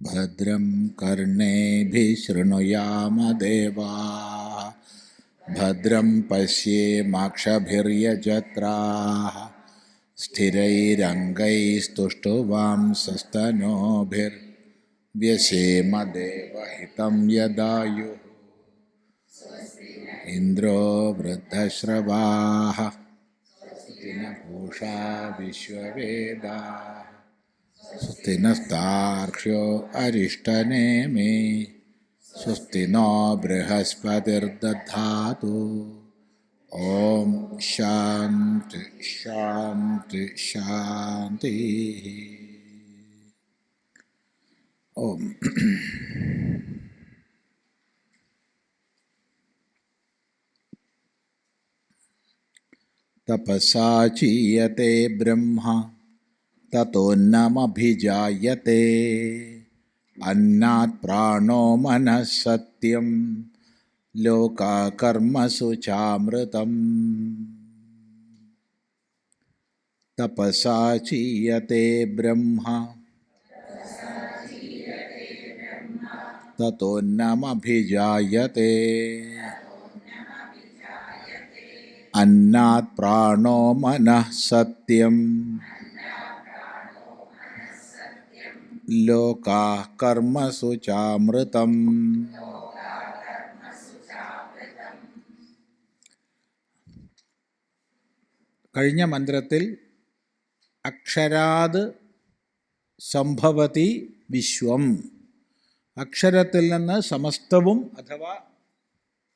ഭദ്രം കർണേഭിः ശൃണുയാമദേവാः ഭദ്രം പശ്യേമാക്ഷഭിർയജത്രാः സ്ഥിരൈരङ्गैस्तुष्टुवांसस्तनूभिर्व्यसेमदेवहितं यदायुः इन्द्रो वृद्धश्रवाः स्वस्ति न पूषा विश्ववेदाः स्वस्ति नस्तार्क्ष्यो अरिष्टनेमि स्वस्ति नो बृहस्पतिर्दधातु ओम शांति शांति शांति। ओम तपसा चीयते ब्रह्मा ततोन्नमभिजायते अन्नात् प्राणो मनः सत्यं लोकाकर्मसु चामृतम्। तपसा चीयते ब्रह्मा ततोन्नमभिजायते अन्नात् प्राणो मनः सत्यं लोकाः कर्मसु चामृतम्। കഴിഞ്ഞ മന്ത്രത്തിൽ അക്ഷരാത് സംഭവതി വിശ്വം, അക്ഷരത്തിൽ നിന്ന് സമസ്തവും അഥവാ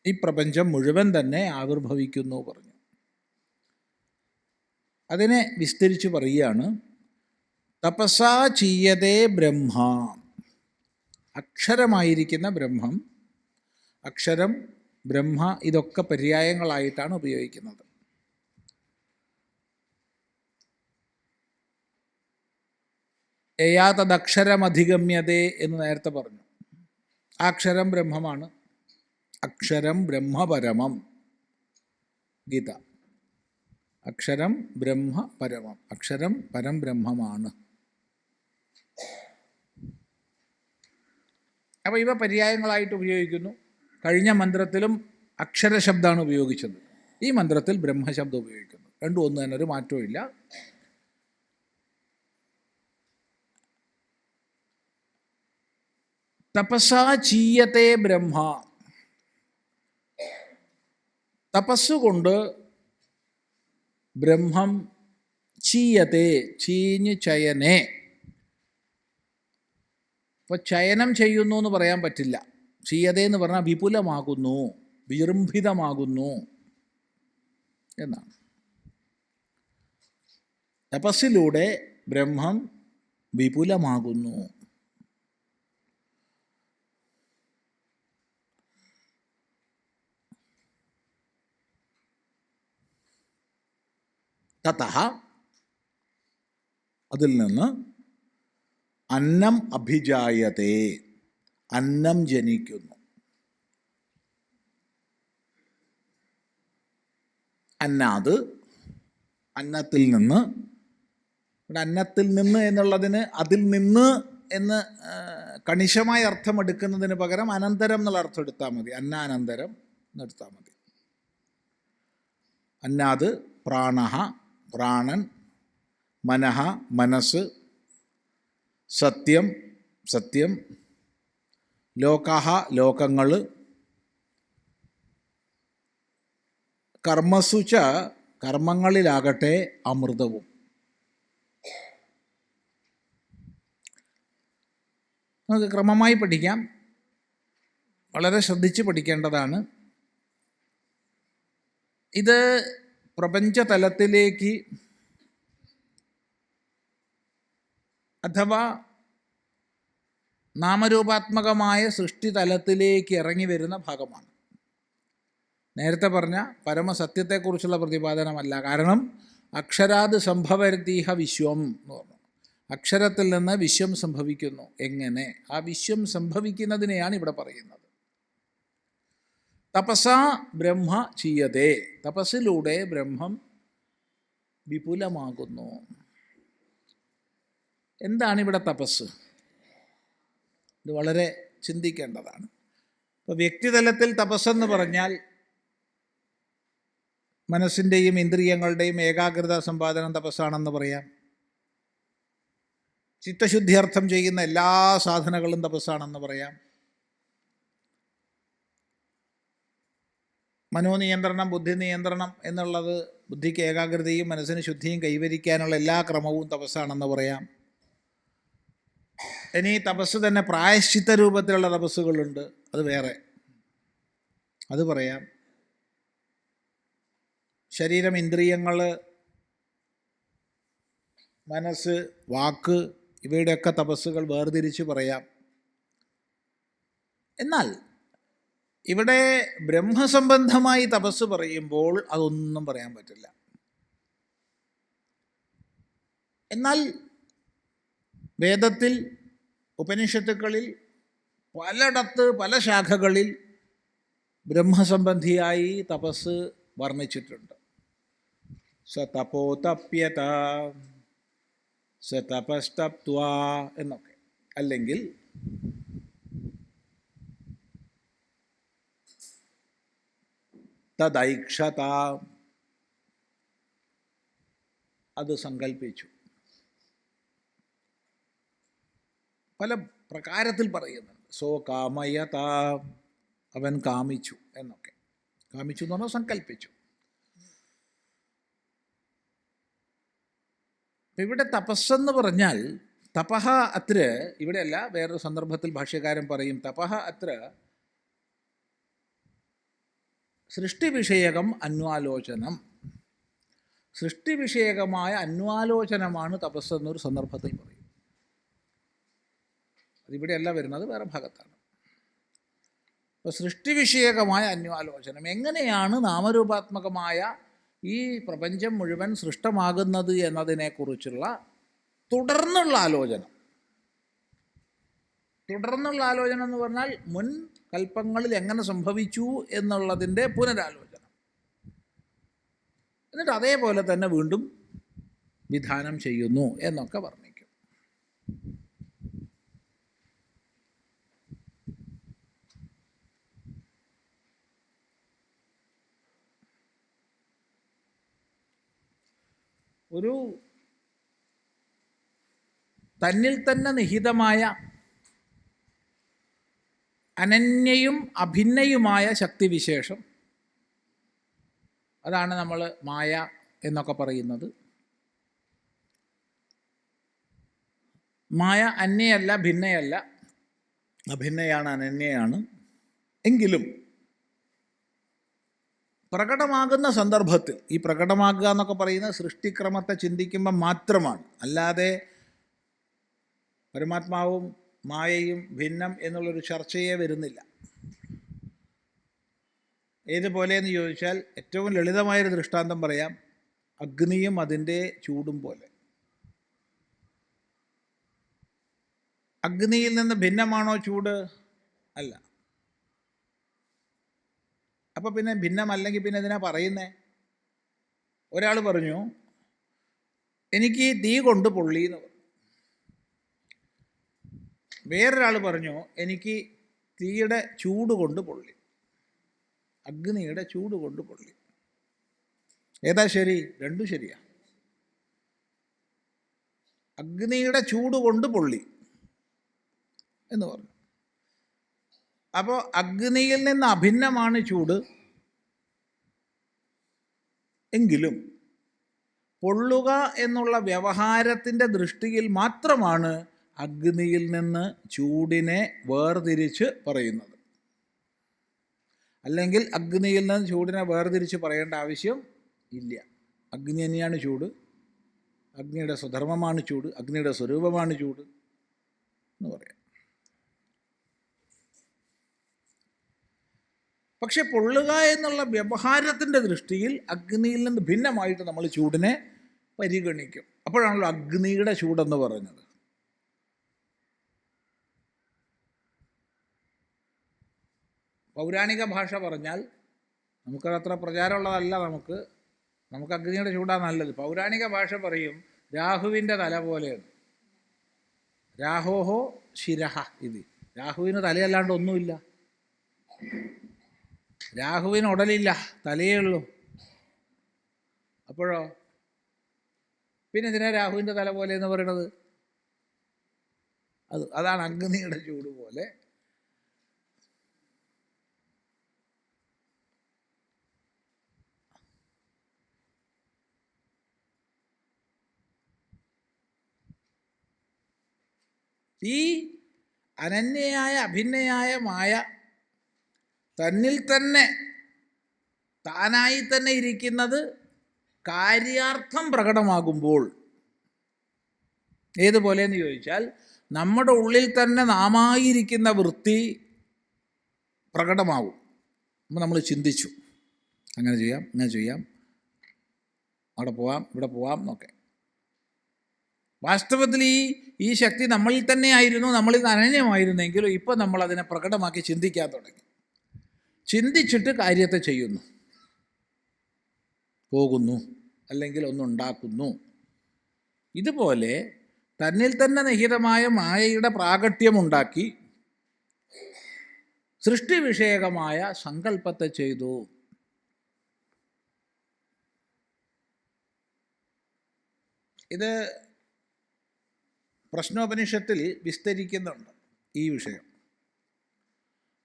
ഈ പ്രപഞ്ചം മുഴുവൻ തന്നെ ആവിർഭവിക്കുന്നു പറഞ്ഞു. അതിനെ വിസ്തരിച്ച് പറയുകയാണ്, തപസാ ചീയതേ ബ്രഹ്മ, അക്ഷരമായിരിക്കുന്ന ബ്രഹ്മം, അക്ഷരം, ബ്രഹ്മ, ഇതൊക്കെ പര്യായങ്ങളായിട്ടാണ് ഉപയോഗിക്കുന്നത്. യയാതദക്ഷരമധിഗമ്യതേ എന്ന് നേരത്തെ പറഞ്ഞു. ആ അക്ഷരം ബ്രഹ്മമാണ്. അക്ഷരം ബ്രഹ്മപരമം. ഗീത, അക്ഷരം ബ്രഹ്മപരമം, അക്ഷരം പരം ബ്രഹ്മമാണ്. അപ്പോൾ ഇവ പര്യായങ്ങളായിട്ട് ഉപയോഗിക്കുന്നു. കഴിഞ്ഞ മന്ത്രത്തിലും അക്ഷരശബ്ദമാണ് ഉപയോഗിച്ചത്, ഈ മന്ത്രത്തിൽ ബ്രഹ്മശബ്ദം ഉപയോഗിക്കുന്നു. രണ്ടും ഒന്ന് തന്നെ, ഒരു മാറ്റവും ഇല്ല. തപസാ ചീയത്തെ ബ്രഹ്മ, തപസ്സുകൊണ്ട് ബ്രഹ്മം ചീയത്തെ, ചീഞ്ഞ് ചയനെ. ഇപ്പോൾ ചയനം ചെയ്യുന്നു എന്ന് പറയാൻ പറ്റില്ല. ചീയതേ എന്ന് പറഞ്ഞാൽ വിപുലമാകുന്നു, വിജൃംഭിതമാകുന്നു എന്നാണ്. തപസ്സിലൂടെ ബ്രഹ്മം വിപുലമാകുന്നു. തതഃ, അതിൽ നിന്ന് അന്നം അഭിജായത്തെ, അന്നം ജനിക്കുന്നു. അന്നാത്, അന്നത്തിൽ നിന്ന്. ഇവിടെ അന്നത്തിൽ നിന്ന് എന്നുള്ളതിന് അതിൽ നിന്ന് എന്ന് കണിശമായ അർത്ഥം എടുക്കുന്നതിന് പകരം അനന്തരം എന്നുള്ള അർത്ഥം എടുത്താൽ മതി. അന്നാനന്തരം എന്നെടുത്താൽ മതി. അന്നാത് പ്രാണഃ, പ്രാണൻ, മനഃ, മനസ്സ്, സത്യം, സത്യം, ലോകഃ, ലോകങ്ങൾ, കർമ്മസു ച, കർമ്മങ്ങളിലാകട്ടെ അമൃതവും. നമുക്ക് ക്രമമായി പഠിക്കാം, വളരെ ശ്രദ്ധിച്ച് പഠിക്കേണ്ടതാണ്. ഇത് പ്രപഞ്ചതലത്തിലേക്ക് അഥവാ നാമരൂപാത്മകമായ സൃഷ്ടിതലത്തിലേക്ക് ഇറങ്ങി വരുന്ന ഭാഗമാണ്. നേരത്തെ പറഞ്ഞ പരമസത്യത്തെക്കുറിച്ചുള്ള പ്രതിപാദനമല്ല. കാരണം അക്ഷരാത് സംഭവരതീഹ വിശ്വം എന്ന് പറഞ്ഞു. അക്ഷരത്തിൽ നിന്ന് വിശ്വം സംഭവിക്കുന്നു. എങ്ങനെ? ആ വിശ്വം സംഭവിക്കുന്നതിനെയാണ് ഇവിടെ പറയുന്നത്. തപസാ ബ്രഹ്മ ചീയതേ, തപസ്സിലൂടെ ബ്രഹ്മം വിപുലമാകുന്നു. എന്താണ് ഇവിടെ തപസ്? ഇത് വളരെ ചിന്തിക്കേണ്ടതാണ്. ഇപ്പോൾ വ്യക്തിതലത്തിൽ തപസ്സെന്ന് പറഞ്ഞാൽ മനസ്സിൻ്റെയും ഇന്ദ്രിയങ്ങളുടെയും ഏകാഗ്രത സമ്പാദനം തപസ്സാണെന്ന് പറയാം. ചിത്തശുദ്ധിയർത്ഥം ചെയ്യുന്ന എല്ലാ സാധനകളും തപസ്സാണെന്ന് പറയാം. മനോനിയന്ത്രണം, ബുദ്ധി നിയന്ത്രണം എന്നുള്ളത് ബുദ്ധിക്ക് ഏകാഗ്രതയും മനസ്സിന് ശുദ്ധിയും കൈവരിക്കാനുള്ള എല്ലാ ക്രമവും തപസ്സാണെന്ന് പറയാം. ഇനി തപസ് തന്നെ പ്രായശ്ചിത്ത രൂപത്തിലുള്ള തപസ്സുകളുണ്ട്, അത് വേറെ, അത് പറയാം. ശരീരം, ഇന്ദ്രിയങ്ങൾ, മനസ്സ്, വാക്ക് ഇവയുടെയൊക്കെ തപസ്സുകൾ വേർതിരിച്ച് പറയാം. എന്നാൽ ഇവിടെ ബ്രഹ്മസംബന്ധമായി തപസ് പറയുമ്പോൾ അതൊന്നും പറയാൻ പറ്റില്ല. എന്നാൽ വേദത്തിൽ, ഉപനിഷത്തുക്കളിൽ പലയിടത്ത് പല ശാഖകളിൽ ബ്രഹ്മസംബന്ധിയായി തപസ് വർണ്ണിച്ചിട്ടുണ്ട്. സ തപോതപ്യത, സ തപസ്തപ്ത്വാ എന്നൊക്കെ. അല്ലെങ്കിൽ തദൈക്ഷത, അത് സങ്കല്പിച്ചു. പല പ്രകാരത്തിൽ പറയുന്നുണ്ട്. സോ കാമയത, അവൻ കാമിച്ചു എന്നൊക്കെ. കാമിച്ചു എന്ന് പറഞ്ഞാൽ സങ്കല്പിച്ചു. ഇവിടെ തപസ്സെന്ന് പറഞ്ഞാൽ തപഹ അത്ര, ഇവിടെയല്ല, വേറൊരു സന്ദർഭത്തിൽ ഭാഷ്യകാരൻ പറയും തപഹ അത്ര സൃഷ്ടിവിഷയകം അന്വാലോചനം. സൃഷ്ടിവിഷയകമായ അന്വാലോചനമാണ് തപസ്സെന്നൊരു സന്ദർഭത്തിൽ പറയും. അതിവിടെയല്ല വരുന്നത്, വേറെ ഭാഗത്താണ്. അപ്പോൾ സൃഷ്ടിവിഷയകമായ അന്വാലോചനം, എങ്ങനെയാണ് നാമരൂപാത്മകമായ ഈ പ്രപഞ്ചം മുഴുവൻ സൃഷ്ടമാകുന്നത് എന്നതിനെക്കുറിച്ചുള്ള തുടർന്നുള്ള ആലോചന. തുടർന്നുള്ള ആലോചന എന്ന് പറഞ്ഞാൽ മുൻ കൽപ്പങ്ങളിൽ എങ്ങനെ സംഭവിച്ചു എന്നുള്ളതിൻ്റെ പുനരാലോചന. എന്നിട്ട് അതേപോലെ തന്നെ വീണ്ടും വിധാനം ചെയ്യുന്നു എന്നൊക്കെ വർണ്ണിക്കും. ഒരു തന്നിൽ തന്നെ നിഹിതമായ അനന്യയും അഭിന്നയുമായ ശക്തിവിശേഷം, അതാണ് നമ്മൾ മായ എന്നൊക്കെ പറയുന്നത്. മായ അന്യയല്ല, ഭിന്നയല്ല, അഭിന്നയാണ്, അനന്യയാണ്. എങ്കിലും പ്രകടമാകുന്ന സന്ദർഭത്തിൽ, ഈ പ്രകടമാകുക എന്നൊക്കെ പറയുന്നത് സൃഷ്ടിക്രമത്തെ ചിന്തിക്കുമ്പോൾ മാത്രമാണ്. അല്ലാതെ പരമാത്മാവും മായയും ഭിന്നം എന്നുള്ളൊരു ചർച്ചയെ വരുന്നില്ല. ഏതുപോലെയെന്ന് ചോദിച്ചാൽ ഏറ്റവും ലളിതമായൊരു ദൃഷ്ടാന്തം പറയാം. അഗ്നിയും അതിൻ്റെ ചൂടും പോലെ. അഗ്നിയിൽ നിന്ന് ഭിന്നമാണോ ചൂട്? അല്ല. അപ്പോൾ പിന്നെ ഭിന്നമല്ലെങ്കിൽ പിന്നെ ഇതിനാ പറയുന്നേ? ഒരാൾ പറഞ്ഞു എനിക്ക് തീ കൊണ്ട് പൊള്ളി എന്ന് പറഞ്ഞു. വേറൊരാൾ പറഞ്ഞു എനിക്ക് തീയുടെ ചൂട് കൊണ്ട് പൊള്ളി, അഗ്നിയുടെ ചൂട് കൊണ്ട് പൊള്ളി. ഏതാ ശരി? രണ്ടും ശരിയാ. അഗ്നിയുടെ ചൂട് കൊണ്ട് പൊള്ളി എന്ന് പറഞ്ഞു. അപ്പോൾ അഗ്നിയിൽ നിന്ന് അഭിന്നമാണ് ചൂട്. എങ്കിലും പൊള്ളുക എന്നുള്ള വ്യവഹാരത്തിൻ്റെ ദൃഷ്ടിയിൽ മാത്രമാണ് അഗ്നിയിൽ നിന്ന് ചൂടിനെ വേർതിരിച്ച് പറയുന്നത്. അല്ലെങ്കിൽ അഗ്നിയിൽ നിന്ന് ചൂടിനെ വേർതിരിച്ച് പറയേണ്ട ആവശ്യം ഇല്ല. അഗ്നി തന്നെയാണ് ചൂട്, അഗ്നിയുടെ സ്വധർമ്മമാണ് ചൂട്, അഗ്നിയുടെ സ്വരൂപമാണ് ചൂട് എന്ന് പറയാം. പക്ഷെ പൊള്ളുക എന്നുള്ള വ്യവഹാരത്തിൻ്റെ ദൃഷ്ടിയിൽ അഗ്നിയിൽ നിന്ന് ഭിന്നമായിട്ട് നമ്മൾ ചൂടിനെ പരിഗണിക്കും. അപ്പോഴാണല്ലോ അഗ്നിയുടെ ചൂടെന്ന് പറഞ്ഞത്. പൗരാണിക ഭാഷ പറഞ്ഞാൽ നമുക്കതത്ര പ്രചാരമുള്ളതല്ല. നമുക്ക് അഗ്നിയുടെ ചൂടാണ് നല്ലത്. പൗരാണിക ഭാഷ പറയും രാഹുവിൻ്റെ തല പോലെയാണ്. രാഹോഹോ ശിരഹ ഇത്. രാഹുവിന് തലയല്ലാണ്ട് ഒന്നുമില്ല. രാഹുവിന് ഉടലില്ല, തലയേ ഉള്ളൂ. അപ്പോഴോ പിന്നെ എന്തിനാ രാഹുവിൻ്റെ തല പോലെ എന്ന് പറയണത്? അതാണ് അഗ്നിയുടെ ചൂട് പോലെ. ഈ അനന്യയായ അഭിന്നയായ മായ തന്നിൽ തന്നെ താനായി തന്നെ ഇരിക്കുന്നത് കാര്യാർത്ഥം പ്രകടമാകുമ്പോൾ ഏതുപോലെയെന്ന് ചോദിച്ചാൽ, നമ്മുടെ ഉള്ളിൽ തന്നെ നാമായിരിക്കുന്ന വൃത്തി പ്രകടമാകും. അപ്പോൾ നമ്മൾ ചിന്തിച്ചു, അങ്ങനെ ചെയ്യാം, ഇങ്ങനെ ചെയ്യാം, അവിടെ പോവാം, ഇവിടെ പോവാം എന്നൊക്കെ. വാസ്തവത്തിൽ ഈ ശക്തി നമ്മളിൽ തന്നെ ആയിരുന്നു, നമ്മളിൽ അനന്യമായിരുന്നെങ്കിലും ഇപ്പോൾ നമ്മൾ അതിനെ പ്രകടമാക്കി ചിന്തിക്കാൻ തുടങ്ങി. ചിന്തിച്ചിട്ട് കാര്യത്തെ ചെയ്യുന്നു, പോകുന്നു, അല്ലെങ്കിൽ ഒന്നുണ്ടാക്കുന്നു. ഇതുപോലെ തന്നിൽ തന്നെ നിഹിതമായ മായയുടെ പ്രാകട്യമുണ്ടാക്കി സൃഷ്ടി വിഷയകമായ സങ്കല്പത്തെ ചെയ്തു. ഇത് പ്രശ്നോപനിഷത്തിൽ വിസ്തരിക്കുന്നുണ്ട് ഈ വിഷയം.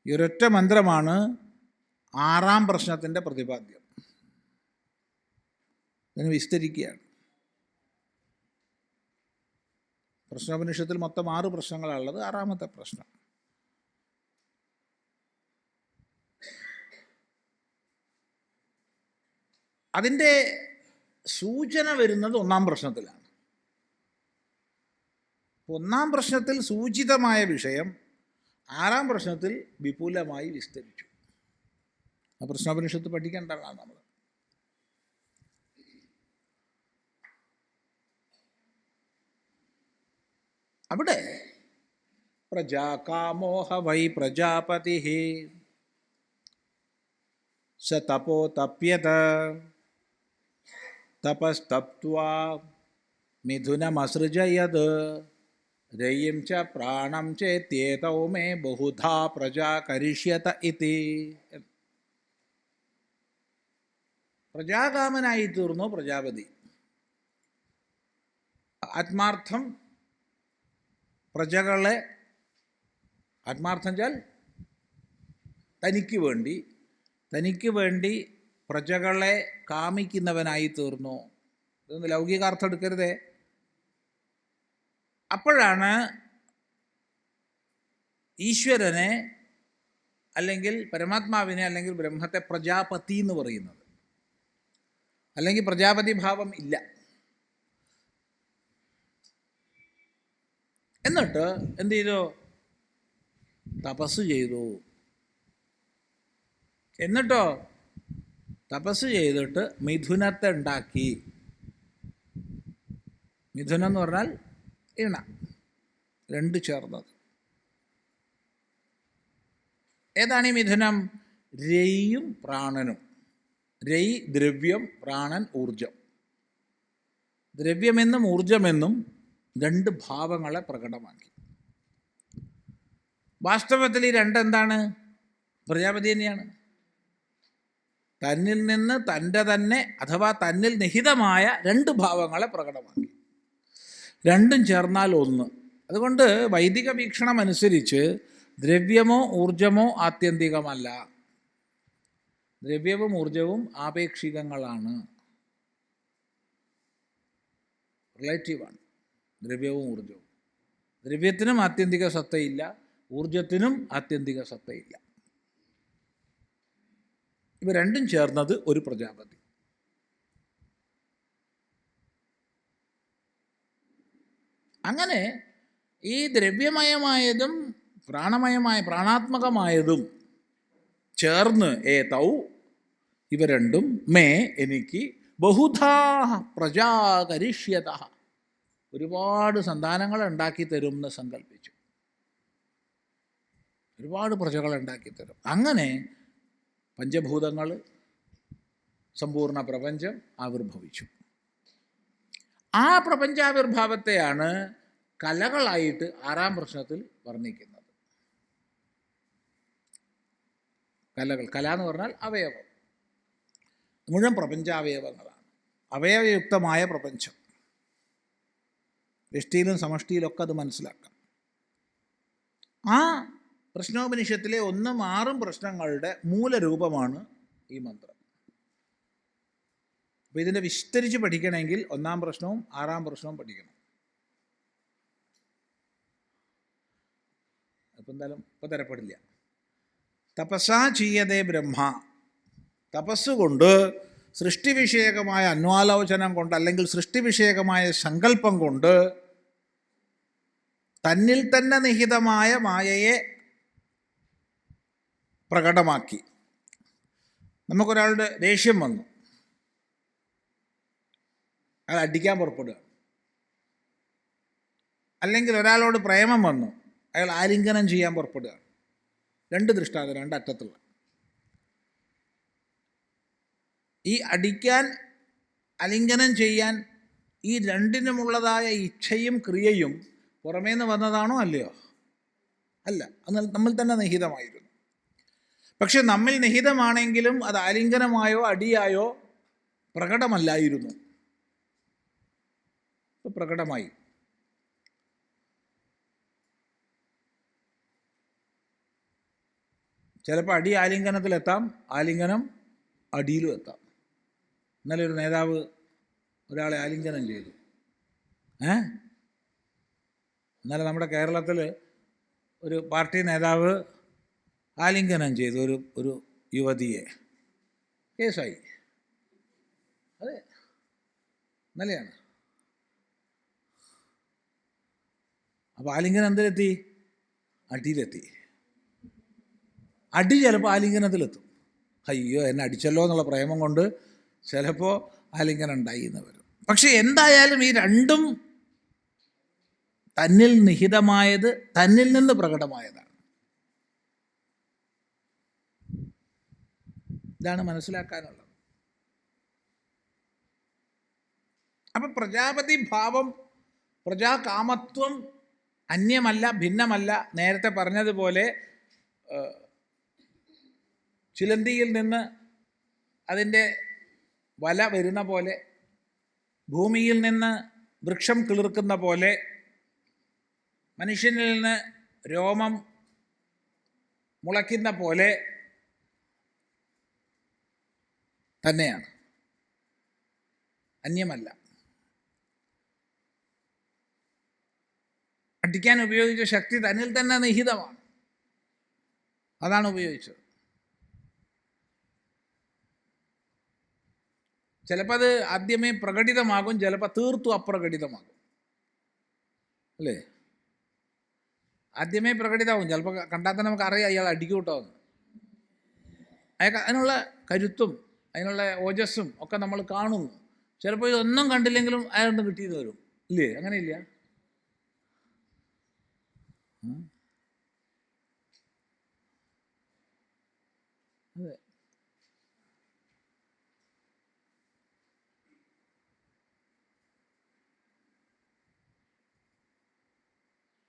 ഈ ഒരൊറ്റ മന്ത്രമാണ് 6-ാം പ്രശ്നത്തിൻ്റെ പ്രതിപാദ്യം. ഇതിന് വിസ്തരിക്കുകയാണ്. പ്രശ്നോപനിഷത്തിൽ മൊത്തം 6 പ്രശ്നങ്ങളാണുള്ളത്. 6-ാമത്തെ പ്രശ്നം അതിൻ്റെ സൂചന വരുന്നത് 1-ാം പ്രശ്നത്തിലാണ്. 1-ാം പ്രശ്നത്തിൽ സൂചിതമായ വിഷയം 6-ാം പ്രശ്നത്തിൽ വിപുലമായി വിസ്തരിച്ചു. ആ പ്രശ്നോപനിഷത്ത് പഠിക്കേണ്ടതാണ് നമ്മൾ. അവിടെ പ്രജാകാമോഹ വൈ പ്രജാപതി സ തപോ തപ്യത തപസ്തപ്ത്വാ മിഥുനമസൃജയത് രയിം ച പ്രാണം ചേത്യേതൗ മേ ബഹുധാ പ്രജാ കരിഷ്യത ഇതി. പ്രജാകാമനായി തീർന്നു പ്രജാപതി. ആത്മാർത്ഥം പ്രജകളെ, ആത്മാർത്ഥം വെച്ചാൽ തനിക്ക് വേണ്ടി പ്രജകളെ കാമിക്കുന്നവനായി തീർന്നു. ഇതൊന്ന് ലൗകികാർത്ഥം എടുക്കരുതേ. അപ്പോഴാണ് ഈശ്വരനെ അല്ലെങ്കിൽ പരമാത്മാവിനെ അല്ലെങ്കിൽ ബ്രഹ്മത്തെ പ്രജാപതി എന്ന് പറയുന്നത്. അല്ലെങ്കിൽ പ്രജാപതി ഭാവം ഇല്ല. എന്നിട്ട് എന്ത് ചെയ്തു? തപസ് ചെയ്തു. എന്നിട്ടോ തപസ് ചെയ്തിട്ട് മിഥുനത്തെ ഉണ്ടാക്കി. മിഥുനം എന്ന് പറഞ്ഞാൽ ഇണ, 2 ചേർന്നത്. ഏതാണ് ഈ മിഥുനം? രയിയും പ്രാണനും. രയി ദ്രവ്യം, പ്രാണൻ ഊർജം. ദ്രവ്യമെന്നും ഊർജമെന്നും 2 ഭാവങ്ങളെ പ്രകടമാക്കി. വാസ്തവത്തിൽ ഈ 2 എന്താണ്? പ്രജാപതി തന്നെയാണ്. തന്നിൽ നിന്ന് തൻ്റെ തന്നെ അഥവാ തന്നിൽ നിഹിതമായ 2 ഭാവങ്ങളെ പ്രകടമാക്കി. 2ഉം ചേർന്നാൽ 1. അതുകൊണ്ട് വൈദിക വീക്ഷണം അനുസരിച്ച് ദ്രവ്യമോ ഊർജമോ ആത്യന്തികമല്ല. ദ്രവ്യവും ഊർജവും ആപേക്ഷികങ്ങളാണ്, റിലേറ്റീവാണ്. ദ്രവ്യവും ഊർജവും. ദ്രവ്യത്തിനും ആത്യന്തിക സത്തയില്ല, ഊർജത്തിനും ആത്യന്തിക സത്തയില്ല. ഇവ 2ഉം ചേർന്നത് ഒരു പ്രജാപതി. അങ്ങനെ ഈ ദ്രവ്യമയമായതും പ്രാണാത്മകമായതും ചേർന്ന് ഏതൗ ഇവ 2ഉം മേ എനിക്ക് ബഹുധാ പ്രജാ കരിഷ്യത ഒരുപാട് സന്താനങ്ങളെ ഉണ്ടാക്കി തരും എന്ന് സങ്കല്പിച്ചു. ഒരുപാട് പ്രജകളെ ഉണ്ടാക്കി തരും. അങ്ങനെ പഞ്ചഭൂതങ്ങൾ, സമ്പൂർണ്ണ പ്രപഞ്ചം ആവിർഭവിച്ചു. ആ പ്രപഞ്ചാവിർഭാവത്തെയാണ് കലകളായിട്ട് 6-ാം പ്രശ്നത്തിൽ വർണ്ണിക്കുന്നത്. കലകൾ. കല എന്ന് പറഞ്ഞാൽ അവയവം. മുഴുവൻ പ്രപഞ്ചാവയവങ്ങളാണ്. അവയവയുക്തമായ പ്രപഞ്ചം. വ്യഷ്ടിയിലും സമഷ്ടിയിലൊക്കെ അത് മനസ്സിലാക്കാം. ആ പ്രശ്നോപനിഷത്തിലെ 1ഉം 6ഉം പ്രശ്നങ്ങളുടെ മൂലരൂപമാണ് ഈ മന്ത്രം. അപ്പോൾ ഇതിനെ വിസ്തരിച്ച് പഠിക്കണമെങ്കിൽ 1ആം പ്രശ്നവും 6ആം പ്രശ്നവും പഠിക്കണം. അപ്പം എന്തായാലും ഇപ്പം തരപ്പെടില്ല. തപസാ ചീയതേ ബ്രഹ്മ. തപസ്സുകൊണ്ട്, സൃഷ്ടിവിഷയകമായ അന്വാലോചനം കൊണ്ട്, അല്ലെങ്കിൽ സൃഷ്ടിവിഷയകമായ സങ്കല്പം കൊണ്ട് തന്നിൽ തന്നെ നിഹിതമായ മായയെ പ്രകടമാക്കി. നമുക്കൊരാളുടെ ദേഷ്യം വന്നു, അയാൾ അടിക്കാൻ പുറപ്പെടുക. അല്ലെങ്കിൽ ഒരാളോട് പ്രേമം വന്നു, അയാൾ ആലിംഗനം ചെയ്യാൻ പുറപ്പെടുക. 2 ദൃഷ്ടാന്തം, 2 അറ്റത്തുള്ള. ഈ അടിക്കാൻ, ആലിംഗനം ചെയ്യാൻ, ഈ രണ്ടിനുമുള്ളതായ ഇച്ഛയും ക്രിയയും പുറമേന്ന് വന്നതാണോ അല്ലയോ? അല്ല, അത് നമ്മിൽ തന്നെ നിഹിതമായിരുന്നു. പക്ഷെ നമ്മിൽ നിഹിതമാണെങ്കിലും അത് ആലിംഗനമായോ അടിയായോ പ്രകടമല്ലായിരുന്നു. പ്രകടമായി. ചിലപ്പോൾ അടി ആലിംഗനത്തിലെത്താം, ആലിംഗനം അടിയിലും എത്താം. ഇന്നലെ ഒരു നേതാവ് ഒരാളെ ആലിംഗനം ചെയ്തു. ഇന്നലെ നമ്മുടെ കേരളത്തിൽ ഒരു പാർട്ടി നേതാവ് ആലിംഗനം ചെയ്തു ഒരു യുവതിയെ. കേസായി. അതെ, ഇന്നലെയാണ്. അപ്പോൾ ആലിംഗനം എന്തിലെത്തി? അടിയിലെത്തി. അടി ചിലപ്പോൾ ആലിംഗനത്തിലെത്തും. അയ്യോ, എന്നെ അടിച്ചല്ലോ എന്നുള്ള പ്രേമം കൊണ്ട് ചിലപ്പോൾ ആലിംഗനം ഉണ്ടായി എന്ന് വരും. പക്ഷെ എന്തായാലും ഈ രണ്ടും തന്നിൽ നിഹിതമായത്, തന്നിൽ നിന്ന് പ്രകടമായതാണ്. ഇതാണ് മനസ്സിലാക്കാനുള്ളത്. അപ്പം പ്രജാപതി ഭാവം, പ്രജാകാമത്വം അന്യമല്ല, ഭിന്നമല്ല. നേരത്തെ പറഞ്ഞതുപോലെ ചിലന്തിയിൽ നിന്ന് അതിൻ്റെ വല വരുന്ന പോലെ, ഭൂമിയിൽ നിന്ന് വൃക്ഷം കിളിർക്കുന്ന പോലെ, മനുഷ്യനിൽ നിന്ന് രോമം മുളയ്ക്കുന്ന പോലെ തന്നെയാണ്, അന്യമല്ല. അടിക്കാൻ ഉപയോഗിച്ച ശക്തി തന്നിൽ തന്നെ നിഹിതമാണ്. അതാണ് ഉപയോഗിച്ചത്. ചിലപ്പോൾ അത് ആദ്യമേ പ്രകടിതമാകും, ചിലപ്പോൾ തീർത്തും അപ്രകടിതമാകും. അല്ലേ? ആദ്യമേ പ്രകടിതമാകും. ചിലപ്പോൾ കണ്ടാൽ തന്നെ നമുക്ക് അറിയാം ഇയാൾ അടിക്കും കിട്ടാവുന്നു. അയാൾക്ക് അതിനുള്ള കരുത്തും അതിനുള്ള ഓജസ്സും ഒക്കെ നമ്മൾ കാണുന്നു. ചിലപ്പോൾ ഇതൊന്നും കണ്ടില്ലെങ്കിലും അയാളൊന്ന് കിട്ടിയെന്ന് വരും. ഇല്ലേ? അങ്ങനെയില്ല? അതെ.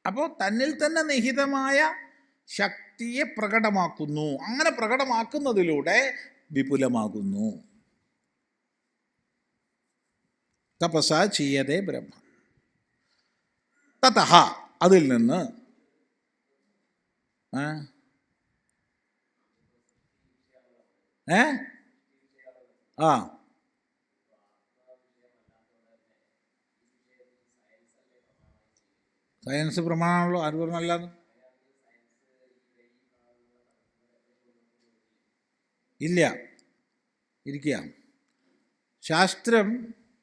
അപ്പോൾ തന്നിൽ തന്നെ നിഹിതമായ ശക്തിയെ പ്രകടമാക്കുന്നു. അങ്ങനെ പ്രകടമാക്കുന്നതിലൂടെ വിപുലമാകുന്നു. തപസാ ചീയതേ ബ്രഹ്മ. തതഃ, അതിൽ നിന്ന് സയൻസ് പ്രമാണമാണല്ലോ. ആര് പറഞ്ഞല്ലാന്ന്? ഇല്ല, ഇരിക്കുക. ശാസ്ത്രം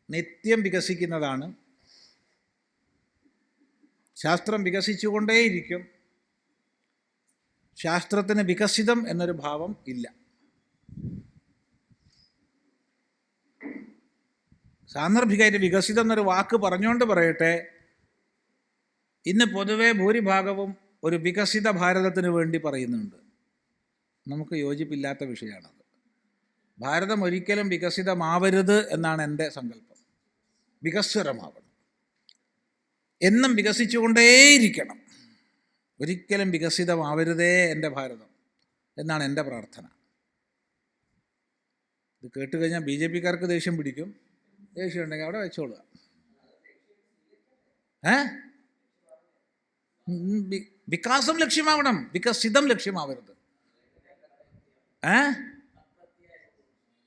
നിത്യം വികസിക്കുന്നതാണ്. ശാസ്ത്രം വികസിച്ചുകൊണ്ടേയിരിക്കും. ശാസ്ത്രത്തിന് വികസിതം എന്നൊരു ഭാവം ഇല്ല. സാന്ദർഭികമായിട്ട് വികസിതം എന്നൊരു വാക്ക് പറഞ്ഞുകൊണ്ട് പറയട്ടെ, ഇന്ന് പൊതുവെ ഭൂരിഭാഗവും ഒരു വികസിത ഭാരതത്തിന് വേണ്ടി പറയുന്നുണ്ട്. നമുക്ക് യോജിപ്പില്ലാത്ത വിഷയമാണത്. ഭാരതം ഒരിക്കലും വികസിതമാവരുത് എന്നാണ് എൻ്റെ സങ്കല്പം. വികസ്വരമാവണം, എന്നും വികസിച്ചുകൊണ്ടേയിരിക്കണം. ഒരിക്കലും വികസിതമാവരുതേ എൻ്റെ ഭാരതം. എന്നാണ് എൻ്റെ പ്രാർത്ഥന. ഇത് കേട്ട് കഴിഞ്ഞാൽ BJP-കാർക്ക് ദേഷ്യം പിടിക്കും. ദേഷ്യം ഉണ്ടെങ്കിൽ അവിടെ വെച്ചോളുക. വികാസം ലക്ഷ്യമാവണം, വികസിതം ലക്ഷ്യമാവരുത്.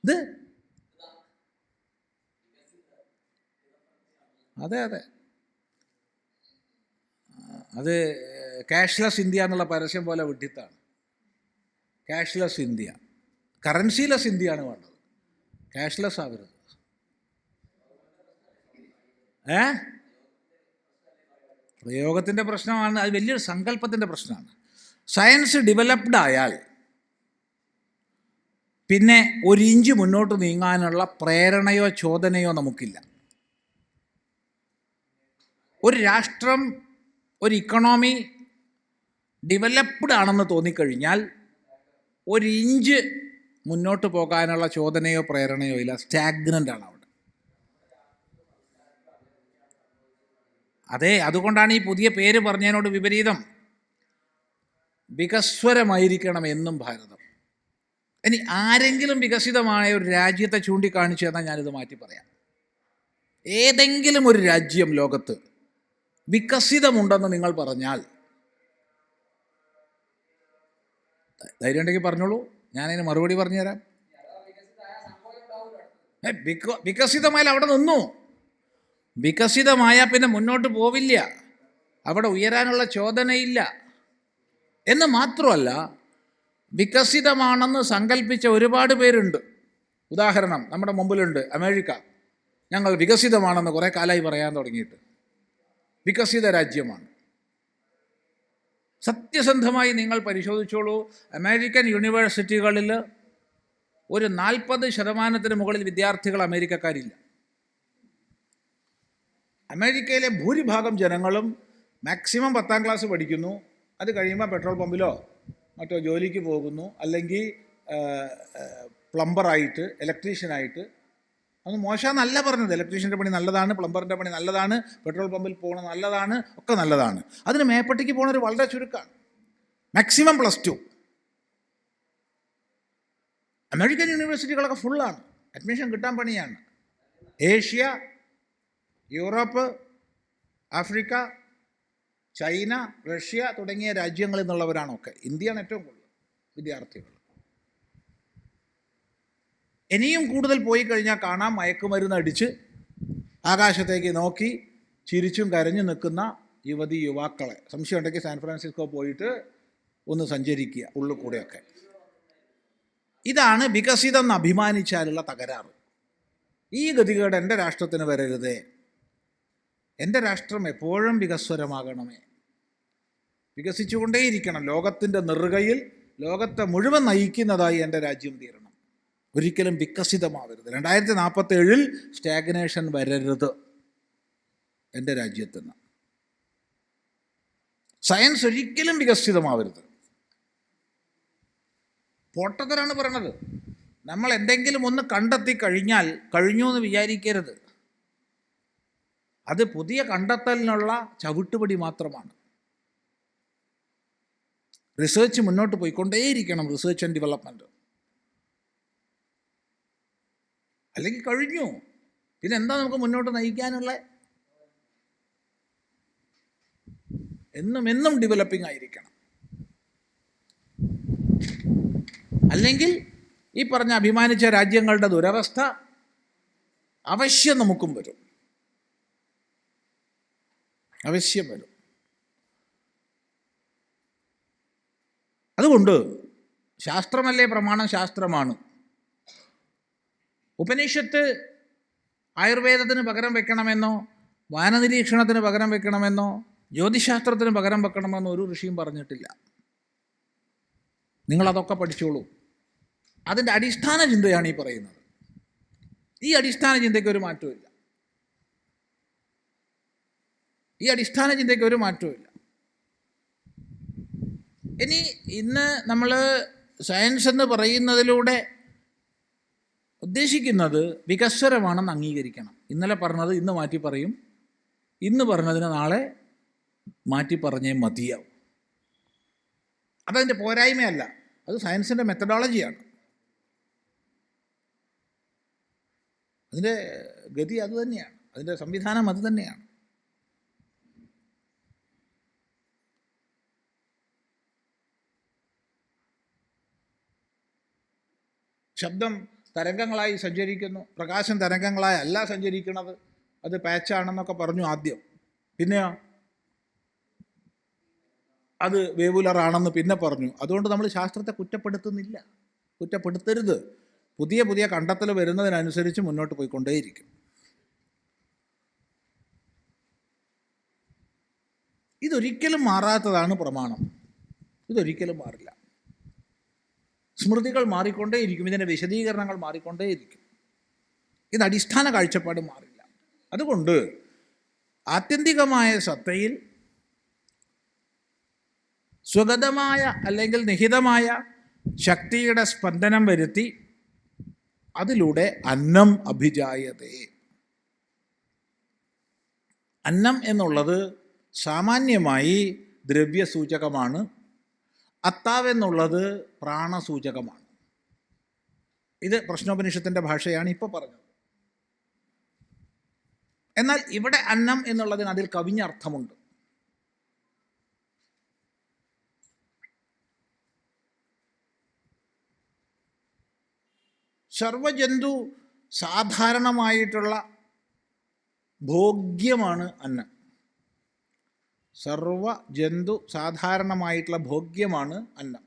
ഇത് അതെ അതെ, അത് ക്യാഷ്ലെസ് ഇന്ത്യ എന്നുള്ള പരസ്യം പോലെ വിഡിത്താണ്. ക്യാഷ്ലെസ് ഇന്ത്യ, കറൻസിലെസ് ഇന്ത്യയാണ് വേണ്ടത്, ക്യാഷ്ലെസ് ആവരുത്. പ്രയോഗത്തിൻ്റെ പ്രശ്നമാണ്, അത് വലിയൊരു സങ്കല്പത്തിൻ്റെ പ്രശ്നമാണ്. സയൻസ് ഡെവലപ്ഡ് ആയാൽ പിന്നെ ഒരു ഇഞ്ച് മുന്നോട്ട് നീങ്ങാനുള്ള പ്രേരണയോ ചോദനയോ നമുക്കില്ല. ഒരു രാഷ്ട്രം, ഒരു ഇക്കണോമി ഡെവലപ്ഡ് ആണെന്ന് തോന്നിക്കഴിഞ്ഞാൽ ഒരു ഇഞ്ച് മുന്നോട്ട് പോകാനുള്ള ചോദനയോ പ്രേരണയോ ഇല്ല, സ്റ്റാഗ്നൻ്റ് ആണ് അവിടെ. അതെ, അതുകൊണ്ടാണ് ഈ പുതിയ പേര് പറഞ്ഞതിനോട് വിപരീതം വികസ്വരമായിരിക്കണം എന്നും ഭാരതം. ഇനി ആരെങ്കിലും വികസിതമായ ഒരു രാജ്യത്തെ ചൂണ്ടിക്കാണിച്ചു എന്നാൽ ഞാനിത് മാറ്റി പറയാം. ഏതെങ്കിലും ഒരു രാജ്യം ലോകത്ത് വികസിതമുണ്ടെന്ന് നിങ്ങൾ പറഞ്ഞാൽ, ധൈര്യം ഉണ്ടെങ്കിൽ പറഞ്ഞോളൂ, ഞാനതിന് മറുപടി പറഞ്ഞുതരാം. വികസിതമായാൽ അവിടെ നിന്നു, വികസിതമായാൽ പിന്നെ മുന്നോട്ട് പോവില്ല, അവിടെ ഉയരാനുള്ള ചോദനയില്ല. എന്ന് മാത്രമല്ല, വികസിതമാണെന്ന് സങ്കല്പിച്ച ഒരുപാട് പേരുണ്ട്. ഉദാഹരണം നമ്മുടെ മുമ്പിലുണ്ട്, അമേരിക്ക. ഞങ്ങൾ വികസിതമാണെന്ന് കുറേ കാലമായി പറയാൻ തുടങ്ങിയിട്ട്. വികസിത രാജ്യമാണ്. സത്യസന്ധമായി നിങ്ങൾ പരിശോധിച്ചോളൂ, അമേരിക്കൻ യൂണിവേഴ്സിറ്റികളിൽ ഒരു 40% മുകളിൽ വിദ്യാർത്ഥികൾ അമേരിക്കക്കാരില്ല. അമേരിക്കയിലെ ഭൂരിഭാഗം ജനങ്ങളും മാക്സിമം 10ാം ക്ലാസ് പഠിക്കുന്നു. അത് കഴിയുമ്പോൾ പെട്രോൾ പമ്പിലോ മറ്റോ ജോലിക്ക് പോകുന്നു, അല്ലെങ്കിൽ പ്ലംബറായിട്ട്, ഇലക്ട്രീഷ്യനായിട്ട്. അത് മോശമെന്നല്ല പറഞ്ഞത്, ഇലക്ട്രീഷ്യൻ്റെ പണി നല്ലതാണ്, പ്ലംബറിൻ്റെ പണി നല്ലതാണ്, പെട്രോൾ പമ്പിൽ പോകണം നല്ലതാണ്, ഒക്കെ നല്ലതാണ്. അതിന് മേപ്പട്ടിക്ക് പോകുന്നവർ വളരെ ചുരുക്കമാണ്. മാക്സിമം +2. അമേരിക്കൻ യൂണിവേഴ്സിറ്റികളൊക്കെ ഫുള്ളാണ്, അഡ്മിഷൻ കിട്ടാൻ പണിയാണ്. Asia, Europe, Africa, China, Russia തുടങ്ങിയ രാജ്യങ്ങളിൽ നിന്നുള്ളവരാണൊക്കെ. ഇന്ത്യയാണ് ഏറ്റവും കൂടുതൽ വിദ്യാർത്ഥികൾ. ഇനിയും കൂടുതൽ പോയി കഴിഞ്ഞാൽ കാണാം, മയക്കുമരുന്ന് അടിച്ച് ആകാശത്തേക്ക് നോക്കി ചിരിച്ചും കരഞ്ഞു നിൽക്കുന്ന യുവതി യുവാക്കളെ. സംശയം ഉണ്ടെങ്കിൽ സാൻ ഫ്രാൻസിസ്കോ പോയിട്ട് ഒന്ന് സഞ്ചരിക്കുക, ഉള്ളിൽ കൂടെയൊക്കെ. ഇതാണ് വികസിതം എന്ന് അഭിമാനിച്ചാലുള്ള തകരാറ്. ഈ ഗതികേട് എൻ്റെ രാഷ്ട്രത്തിന് വരരുതേ. എൻ്റെ രാഷ്ട്രം എപ്പോഴും വികസ്വരമാകണമേ, വികസിച്ചുകൊണ്ടേയിരിക്കണം. ലോകത്തിൻ്റെ നെറുകയിൽ ലോകത്തെ മുഴുവൻ നയിക്കുന്നതായി എൻ്റെ രാജ്യം തീരണം. ഒരിക്കലും വികസിതമാവരുത്. 2047 സ്റ്റാഗ്നേഷൻ വരരുത് എൻ്റെ രാജ്യത്ത് നിന്ന്. സയൻസ് ഒരിക്കലും വികസിതമാവരുത്. പൊട്ടത്തരാണ് പറയണത്. നമ്മൾ എന്തെങ്കിലും ഒന്ന് കണ്ടെത്തി കഴിഞ്ഞാൽ കഴിഞ്ഞു എന്ന് വിചാരിക്കരുത്. അത് പുതിയ കണ്ടെത്തലിനുള്ള ചവിട്ടുപടി മാത്രമാണ്. റിസർച്ച് മുന്നോട്ട് പോയിക്കൊണ്ടേയിരിക്കണം, റിസർച്ച് ആൻഡ് ഡെവലപ്മെൻറ്റ്. അല്ലെങ്കിൽ കഴിഞ്ഞു, പിന്നെ എന്താ നമുക്ക് മുന്നോട്ട് നയിക്കാനുള്ള? എന്നും ഡെവലപ്പിംഗ് ആയിരിക്കണം. അല്ലെങ്കിൽ ഈ പറഞ്ഞ അഭിമാനിച്ച രാജ്യങ്ങളുടെ ദുരവസ്ഥ അവശ്യം നമുക്കും വരും, അവശ്യം വരും. അതുകൊണ്ട് ശാസ്ത്രമല്ലേ പ്രമാണം, ശാസ്ത്രമാണ്. ഉപനിഷത്ത് ആയുർവേദത്തിന് പകരം വെക്കണമെന്നോ, വാനനിരീക്ഷണത്തിന് പകരം വെക്കണമെന്നോ, ജ്യോതിശാസ്ത്രത്തിന് പകരം വെക്കണമെന്നോ ഒരു ഋഷിയും പറഞ്ഞിട്ടില്ല. നിങ്ങളതൊക്കെ പഠിച്ചോളൂ. അതിൻ്റെ അടിസ്ഥാന ചിന്തയാണ് ഈ പറയുന്നത്. ഈ അടിസ്ഥാന ചിന്തയ്ക്ക് ഒരു മാറ്റമില്ല. ഇനി ഇന്ന് നമ്മൾ സയൻസ് എന്ന് പറയുന്നതിലൂടെ ഉദ്ദേശിക്കുന്നത് വികസ്വരമാണെന്ന് അംഗീകരിക്കണം. ഇന്നലെ പറഞ്ഞത് ഇന്ന് മാറ്റി പറയും, ഇന്ന് പറഞ്ഞതിന് നാളെ മാറ്റി പറഞ്ഞേ മതിയാവും. അതതിൻ്റെ പോരായ്മയല്ല, അത് സയൻസിൻ്റെ മെത്തഡോളജിയാണ്. അതിൻ്റെ ഗതി അത് തന്നെയാണ്, അതിൻ്റെ സംവിധാനം അത് തന്നെയാണ്. ശബ്ദം തരംഗങ്ങളായി സഞ്ചരിക്കുന്നു, പ്രകാശം തരംഗങ്ങളായി അല്ല സഞ്ചരിക്കുന്നത്, അത് പാച്ചാണെന്നൊക്കെ പറഞ്ഞു ആദ്യം. പിന്നെയോ അത് വേവുലറാണെന്ന് പിന്നെ പറഞ്ഞു. അതുകൊണ്ട് നമ്മൾ ശാസ്ത്രത്തെ കുറ്റപ്പെടുത്തുന്നില്ല, കുറ്റപ്പെടുത്തരുത്. പുതിയ പുതിയ കണ്ടെത്തൽ വരുന്നതിനനുസരിച്ച് മുന്നോട്ട് പോയിക്കൊണ്ടേയിരിക്കും. ഇതൊരിക്കലും മാറാത്തതാണ് പ്രമാണം. ഇതൊരിക്കലും മാറില്ല. സ്മൃതികൾ മാറിക്കൊണ്ടേയിരിക്കും, ഇതിൻ്റെ വിശദീകരണങ്ങൾ മാറിക്കൊണ്ടേയിരിക്കും. ഇത് അടിസ്ഥാന കാഴ്ചപ്പാട് മാറില്ല. അതുകൊണ്ട് ആത്യന്തികമായ സത്തയിൽ സ്വഗതമായ അല്ലെങ്കിൽ നിഹിതമായ ശക്തിയുടെ സ്പന്ദനം വരുത്തി അതിലൂടെ അന്നം അഭിജായതേ. അന്നം എന്നുള്ളത് സാമാന്യമായി ദ്രവ്യസൂചകമാണ്. അത്താവെന്നുള്ളത് പ്രാണസൂചകമാണ്. ഇത് പ്രശ്നോപനിഷത്തിൻ്റെ ഭാഷയാണ് ഇപ്പോൾ പറഞ്ഞത്. എന്നാൽ ഇവിടെ അന്നം എന്നുള്ളതിന് അതിൽ കവിഞ്ഞ അർത്ഥമുണ്ട്. സർവജന്തു സാധാരണമായിട്ടുള്ള ഭോഗ്യമാണ് അന്നം. സർവജന്തു സാധാരണമായിട്ടുള്ള ഭോഗ്യമാണ് അന്നം.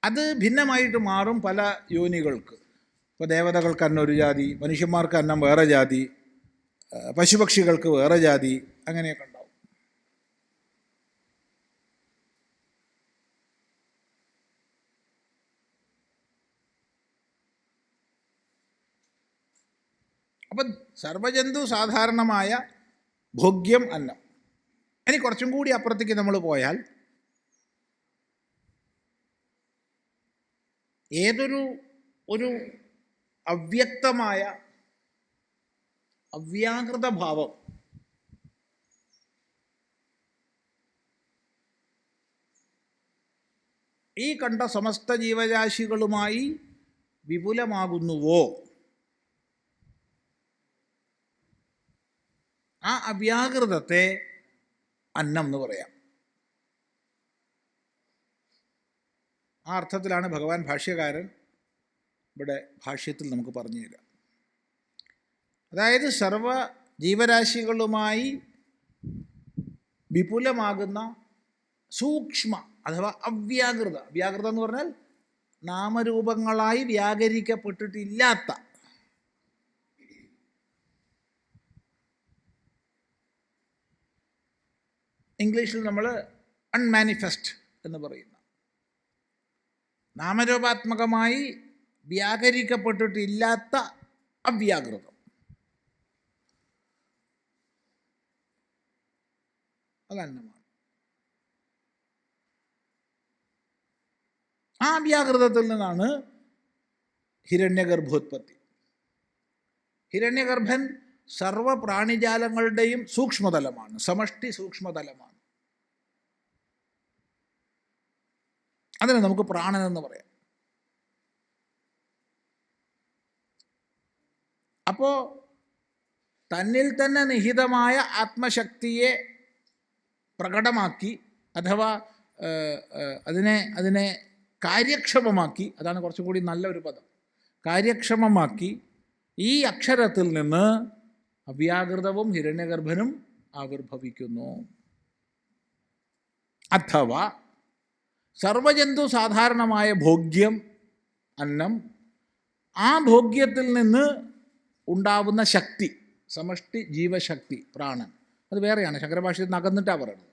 അത് ഭിന്നമായിട്ട് മാറും പല യോനികൾക്ക്. ഇപ്പോൾ ദേവതകൾക്ക് അന്നം ഒരു ജാതി, മനുഷ്യന്മാർക്ക് അന്നം വേറെ ജാതി, പശുപക്ഷികൾക്ക് വേറെ ജാതി, അങ്ങനെയൊക്കെ ഉണ്ടാവും. അപ്പം സർവജന്തു സാധാരണമായ ഭോഗ്യം അന്നം. ഇനി കുറച്ചും കൂടി അപ്പുറത്തേക്ക് നമ്മൾ പോയാൽ ഒരു അവ്യക്തമായ അവ്യാകൃത ഭാവം ഈ കണ്ട സമസ്ത ജീവരാശികളുമായി വിപുലമാകുന്നുവോ, ആ അവ്യാകൃതത്തെ അന്നം എന്ന് പറയാം. ആ അർത്ഥത്തിലാണ് ഭഗവാൻ ഭാഷ്യകാരൻ ഇവിടെ ഭാഷ്യത്തിൽ നമുക്ക് പറഞ്ഞു തരാം. അതായത് സർവ ജീവരാശികളുമായി വിപുലമാകുന്ന സൂക്ഷ്മ അഥവാ അവ്യാകൃത, വ്യാകൃത എന്ന് പറഞ്ഞാൽ നാമരൂപങ്ങളായി വ്യാകരിക്കപ്പെട്ടിട്ടില്ലാത്ത, ഇംഗ്ലീഷിൽ നമ്മൾ അൺമാനിഫെസ്റ്റ് എന്ന് പറയുന്ന, നാമരൂപാത്മകമായി വ്യാകരിക്കപ്പെട്ടിട്ടില്ലാത്ത അവ്യാകൃതം, അത് അന്നമാണ്. ആ വ്യാകൃതത്തിൽ നിന്നാണ് ഹിരണ്യഗർഭോത്പത്തി. ഹിരണ്യഗർഭൻ സർവ പ്രാണിജാലങ്ങളുടെയും സൂക്ഷ്മതലമാണ്, സമഷ്ടി സൂക്ഷ്മതലമാണ്. അതിനെ നമുക്ക് പ്രാണനെന്ന് പറയാം. അപ്പോൾ തന്നിൽ തന്നെ നിഹിതമായ ആത്മശക്തിയെ പ്രകടമാക്കി അഥവാ അതിനെ കാര്യക്ഷമമാക്കി, അതാണ് കുറച്ചും കൂടി നല്ലൊരു പദം, കാര്യക്ഷമമാക്കി ഈ അക്ഷരത്തിൽ നിന്ന് അവ്യാകൃതവും ഹിരണ്യഗർഭനും ആവിർഭവിക്കുന്നു. അഥവാ സർവജന്തു സാധാരണമായ ഭോഗ്യം അന്നം, ആ ഭോഗ്യത്തിൽ നിന്ന് ഉണ്ടാവുന്ന ശക്തി, സമഷ്ടി ജീവശക്തി പ്രാണൻ, അത് വേറെയാണ്. ശങ്കരഭാഷ്യത്തിൽ നിന്ന് അകന്നിട്ടാണ് പറയുന്നത്.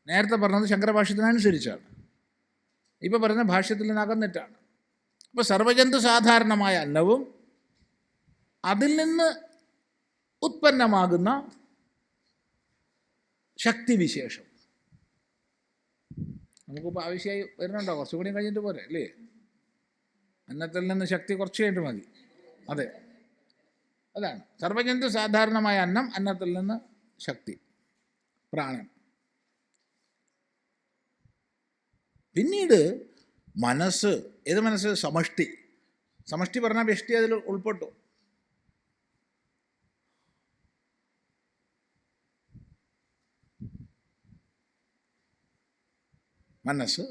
നേരത്തെ പറഞ്ഞത് ശങ്കരഭാഷ്യത്തിനനുസരിച്ചാണ്, ഇപ്പോൾ പറയുന്ന ഭാഷ്യത്തിൽ നിന്ന് അകന്നിട്ടാണ്. അപ്പോൾ സർവജന്തു സാധാരണമായ അന്നവും അതിൽ നിന്ന് ഉത്പന്നമാകുന്ന ശക്തിവിശേഷം നമുക്കിപ്പോൾ ആവശ്യമായി വരുന്നുണ്ടോ? കുറച്ചുകൂടി കഴിഞ്ഞിട്ട് പോരെ അല്ലേ? അന്നത്തിൽ നിന്ന് ശക്തി കുറച്ച് കഴിഞ്ഞിട്ട് മതി. അതെ, അതാണ് സർവജന്തു സാധാരണമായ അന്നം, അന്നത്തിൽ നിന്ന് ശക്തി പ്രാണൻ. പിന്നീട് മനസ്സ്, ഏത് മനസ്സ്? സമഷ്ടി. സമഷ്ടി പറഞ്ഞാൽ വ്യഷ്ടി അതിൽ ഉൾപ്പെട്ടു. മനസ്സ്,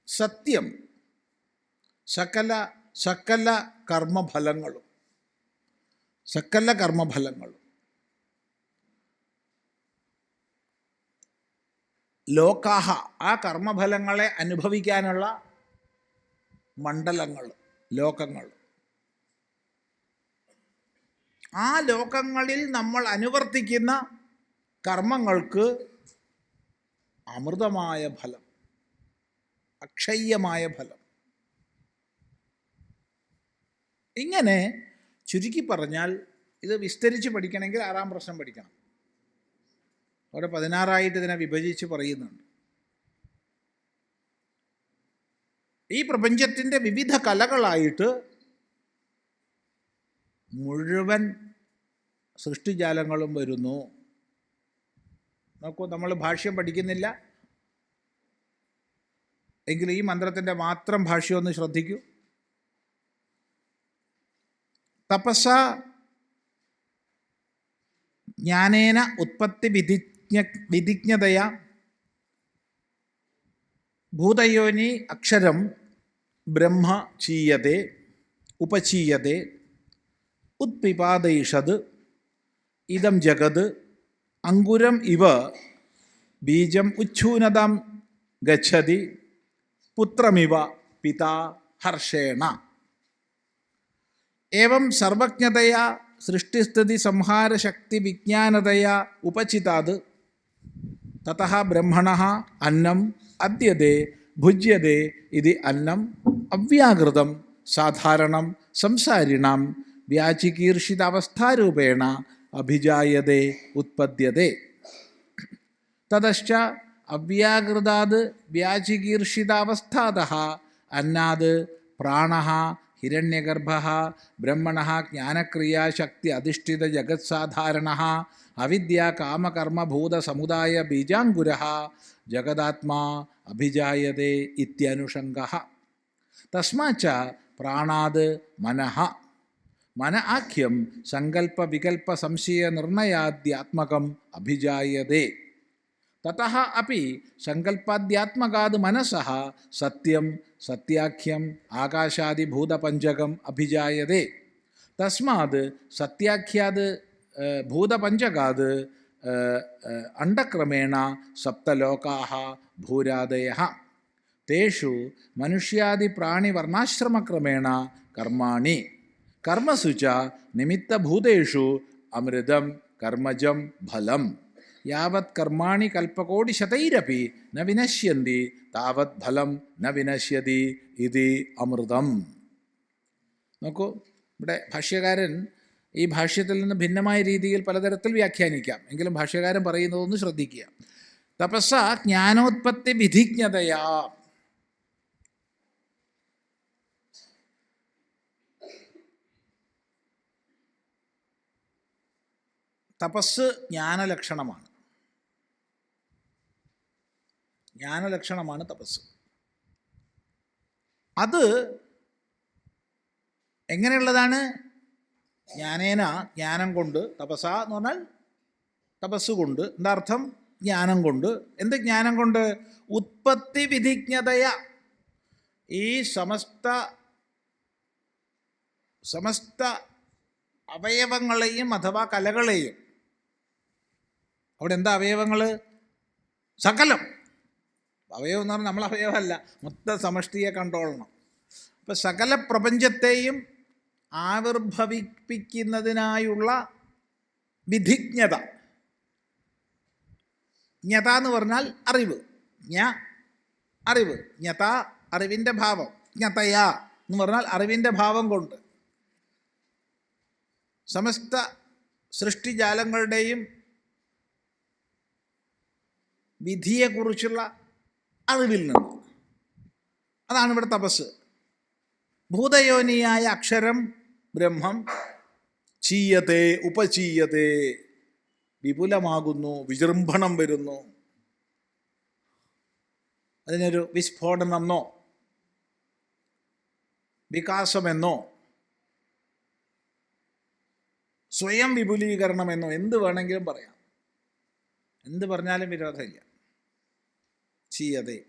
സത്യം, സകല സകല കർമ്മഫലങ്ങളും, സകല കർമ്മഫലങ്ങളും, ലോകാഹ, ആ കർമ്മഫലങ്ങളെ അനുഭവിക്കാനുള്ള മണ്ഡലങ്ങൾ, ലോകങ്ങൾ, ആ ലോകങ്ങളിൽ നമ്മൾ അനുവർത്തിക്കുന്ന കർമ്മങ്ങൾക്ക് അമൃതമായ ഫലം, അക്ഷയ്യമായ ഫലം. ഇങ്ങനെ ചുരുക്കി പറഞ്ഞാൽ, ഇത് വിസ്തരിച്ച് പഠിക്കണമെങ്കിൽ 6-ാം പ്രശ്നം പഠിക്കണം. അവിടെ 16ആയിട്ട് ഇതിനെ വിഭജിച്ച് പറയുന്നുണ്ട്. ഈ പ്രപഞ്ചത്തിൻ്റെ വിവിധ കലകളായിട്ട് മുഴുവൻ സൃഷ്ടിജാലങ്ങളും വരുന്നു. നോക്കൂ, നമ്മൾ ഭാഷ്യം പഠിക്കുന്നില്ല എങ്കിൽ ഈ മന്ത്രത്തിൻ്റെ മാത്രം ഭാഷ്യം ഒന്ന് ശ്രദ്ധിക്കൂ. തപസ ജ്ഞാനേന ഉത്പത്തി വിധിജ്ഞതയാ ഭൂതയോനി അക്ഷരം ബ്രഹ്മ ചീയതേ ഉപചീയതേ ഉത്പിപാദയിഷത് ഇദം ജഗത് അങ്കുരം ഇവ ബീജം ഉച്ഛൂനതാം ഗച്ഛതി പുത്രമിവ പിതാ ഹർഷേണ. ഏവം സർവജ്ഞതയാ സൃഷ്ടിസ്ഥിതി സംഹാരശക്തി വിജ്ഞാനതയാ ഉപചിതാത് തതഃ ബ്രഹ്മണഃ അന്നം അദ്യതേ ഭുജ്യതേ ഇതി അന്നം അവ്യാകൃതം സാധാരണം സംസാരിണാം വ്യാചികീർഷിതാവസ്ഥാരൂപേണ അഭിജായതേ ഉത്പദ്യതേ. തതശ്ച അവ്യാകൃതാത് വ്യാചികീർഷിതാവസ്ഥാതഃ അന്നാത് പ്രാണഃ ഹിരണ്യഗർഭഃ ബ്രഹ്മണഃ ജ്ഞാനക്രിയാശക്തി അധിഷ്ഠിത ജഗത്സാധാരണഃ അവിദ്യാ കാമകർമ്മഭൂത സമുദായ ബീജാങ്കുരഃ ജഗദാത്മാ അഭിജായതേ ഇത്യനുഷംഗഃ. തസ്മാച്ച പ്രാണാത് മനഃ, മന ആഖ്യം സങ്കല്പ വികല്പ സംശയ നിർണയാദ്യാത്മകം അഭിജായതേ. തതഃ അപി സങ്കല്പാദ്യാത്മകാത് മനസഃ സത്യം സത്യാഖ്യം ആകാശാദിഭൂതപഞ്ചകം അഭിജായതേ. തസ്മാത് സത്യാഖ്യാത് ഭൂതപഞ്ചകാത് അണ്ഡക്രമേണ സപ്തലോകാഃ ഭൂരാദയഃ. തേഷു മനുഷ്യാദിപ്രാണിവർണ്ണാശ്രമക്രമേണ കർമാണി. കർമ്മസു ച നിമിത്തഭൂതേഷു അമൃതം കർമ്മജം ഫലം. യാവത് കർമാണി കൽപ്പകോടിശതൈരപി ന വിനശ്യന്തി താവത് ഫലം ന വിനശ്യതി ഇതി അമൃതം. നോക്കൂ, ഇവിടെ ഭാഷ്യകാരൻ ഈ ഭാഷ്യത്തിൽ നിന്ന് ഭിന്നമായ രീതിയിൽ പലതരത്തിൽ വ്യാഖ്യാനിക്കാം. എങ്കിലും ഭാഷ്യകാരൻ പറയുന്നതൊന്ന് ശ്രദ്ധിക്കുക. തപസ്സ ജ്ഞാനോത്പത്തി വിധിജ്ഞതയാ. തപസ് ജ്ഞാനലക്ഷണമാണ്. ജ്ഞാനലക്ഷണമാണ് തപസ്. അത് എങ്ങനെയുള്ളതാണ്? ജ്ഞാനേന, ജ്ഞാനം കൊണ്ട്. തപസ എന്ന് പറഞ്ഞാൽ തപസ് കൊണ്ട്. എന്താ അർത്ഥം? ജ്ഞാനം കൊണ്ട്. എന്ത് ജ്ഞാനം കൊണ്ട്? ഉത്പത്തി വിധിജ്ഞതയ. ഈ സമസ്ത അവയവങ്ങളെയും അഥവാ കലകളെയും, അവിടെ എന്താ അവയവങ്ങൾ? സകലം. അവയവം എന്ന് പറഞ്ഞാൽ നമ്മൾ അവയവമല്ല, മൊത്തം സമഷ്ടിയെ കണ്ടോളണം. അപ്പം സകല പ്രപഞ്ചത്തെയും ആവിർഭവിപ്പിക്കുന്നതിനായുള്ള വിധിജ്ഞത. ജ്ഞത എന്ന് പറഞ്ഞാൽ അറിവ്. അറിവ്. ജ്ഞത അറിവിൻ്റെ ഭാവം. ജ്ഞതയാ എന്ന് പറഞ്ഞാൽ അറിവിൻ്റെ ഭാവം കൊണ്ട് സമസ്ത സൃഷ്ടിജാലങ്ങളുടെയും വിധിയെക്കുറിച്ചുള്ള അറിവിൽ നിന്ന്. അതാണ് ഇവിടെ തപസ്. ഭൂതയോനിയായ അക്ഷരം ബ്രഹ്മം ചീയത്തെ ഉപചീയത്തെ, വിപുലമാകുന്നു, വിജൃംഭണം വരുന്നു. അതിനൊരു വിസ്ഫോടനമെന്നോ വികാസമെന്നോ സ്വയം വിപുലീകരണമെന്നോ എന്ത് വേണമെങ്കിലും പറയാം. എന്ത് പറഞ്ഞാലും വിരോധമില്ല. ചീയതേ.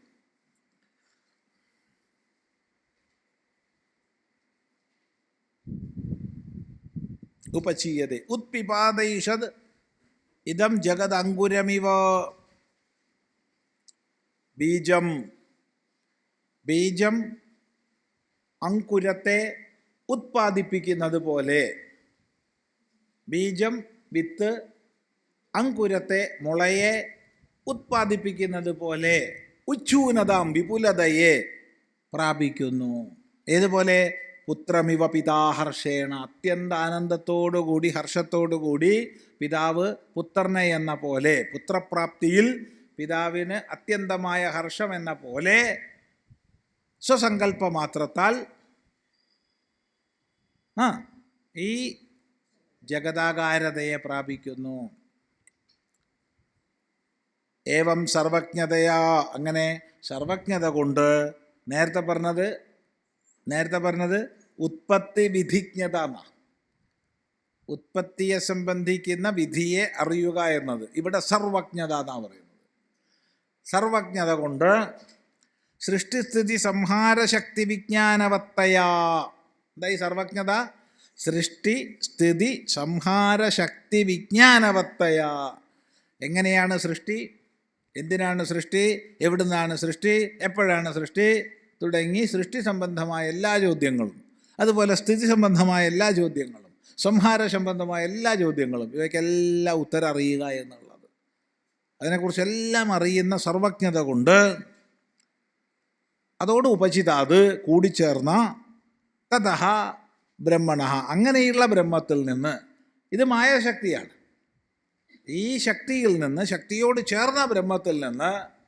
ഉപചീയതേ. ഉത്പിപാദയിഷത് ഇദം ജഗത് അങ്കുരമിവ. ബീജം അങ്കുരത്തെ ഉത്പാദിപ്പിക്കുന്നത് പോലെ, ബീജം വിത്ത് അങ്കുരത്തെ മുളയെ ഉത്പാദിപ്പിക്കുന്നത് പോലെ ഉച്ചൂനതാം വിപുലതയെ പ്രാപിക്കുന്നു. ഏതുപോലെ? പുത്രമിവ പിതാഹർഷേണ. അത്യന്ത ആനന്ദത്തോടുകൂടി ഹർഷത്തോടുകൂടി പിതാവ് പുത്രനെ എന്ന പോലെ, പുത്രപ്രാപ്തിയിൽ പിതാവിന് അത്യന്തമായ ഹർഷം എന്ന പോലെ സ്വസങ്കല്പമാത്രത്താൽ ഈ ജഗതാകാരതയെ പ്രാപിക്കുന്നു. ഏവം സർവജ്ഞതയാ. അങ്ങനെ സർവജ്ഞത കൊണ്ട് നേരത്തെ പറഞ്ഞത് ഉത്പത്തി വിധിജ്ഞത എന്നാണ്. ഉത്പത്തിയെ സംബന്ധിക്കുന്ന വിധിയെ അറിയുക എന്നത്. ഇവിടെ സർവജ്ഞത എന്നാണ് പറയുന്നത്. സർവജ്ഞത കൊണ്ട് സൃഷ്ടിസ്ഥിതി സംഹാരശക്തി വിജ്ഞാനവത്തയാ. എന്താ ഈ സർവജ്ഞത? സൃഷ്ടി സ്ഥിതി സംഹാരശക്തി വിജ്ഞാനവത്തയാ. എങ്ങനെയാണ് സൃഷ്ടി? എന്തിനാണ് സൃഷ്ടി? എവിടുന്നാണ് സൃഷ്ടി? എപ്പോഴാണ് സൃഷ്ടി? തുടങ്ങി സൃഷ്ടി സംബന്ധമായ എല്ലാ ചോദ്യങ്ങളും, അതുപോലെ സ്ഥിതി സംബന്ധമായ എല്ലാ ചോദ്യങ്ങളും, സംഹാര സംബന്ധമായ എല്ലാ ചോദ്യങ്ങളും, ഇവയ്ക്കെല്ലാം ഉത്തരം അറിയുക എന്നുള്ളത്. അതിനെക്കുറിച്ചെല്ലാം അറിയുന്ന സർവജ്ഞത കൊണ്ട് അതോട് ഉപചിതാത് കൂടിച്ചേർന്ന തതഃ ബ്രഹ്മണ. അങ്ങനെയുള്ള ബ്രഹ്മത്തിൽ നിന്ന്, ഇത് മായാശക്തിയാണ്, ഈ ശക്തിയിൽ നിന്ന്, ശക്തിയോട് ചേർന്ന ബ്രഹ്മത്തിൽ നിന്ന്,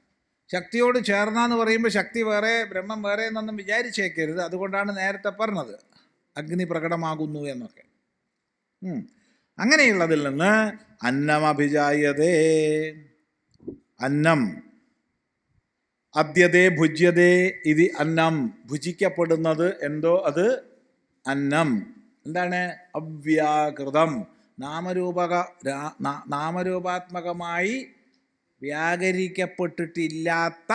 ശക്തിയോട് ചേർന്നെന്ന് പറയുമ്പോൾ ശക്തി വേറെ ബ്രഹ്മം വേറെ എന്നൊന്നും വിചാരിച്ചേക്കരുത്. അതുകൊണ്ടാണ് നേരത്തെ പറഞ്ഞത് അഗ്നി പ്രകടമാകുന്നു എന്നൊക്കെ. അങ്ങനെയുള്ളതിൽ നിന്ന് അന്നമഭിജായതേ. അന്നം അദ്യതേ ഭുജ്യതേ ഇത് അന്നം. ഭുജിക്കപ്പെടുന്നത് എന്തോ അത് അന്നം. എന്താണ്? അവ്യാകൃതം. നാമരൂപാത്മകമായി വ്യാകരിക്കപ്പെട്ടിട്ടില്ലാത്ത,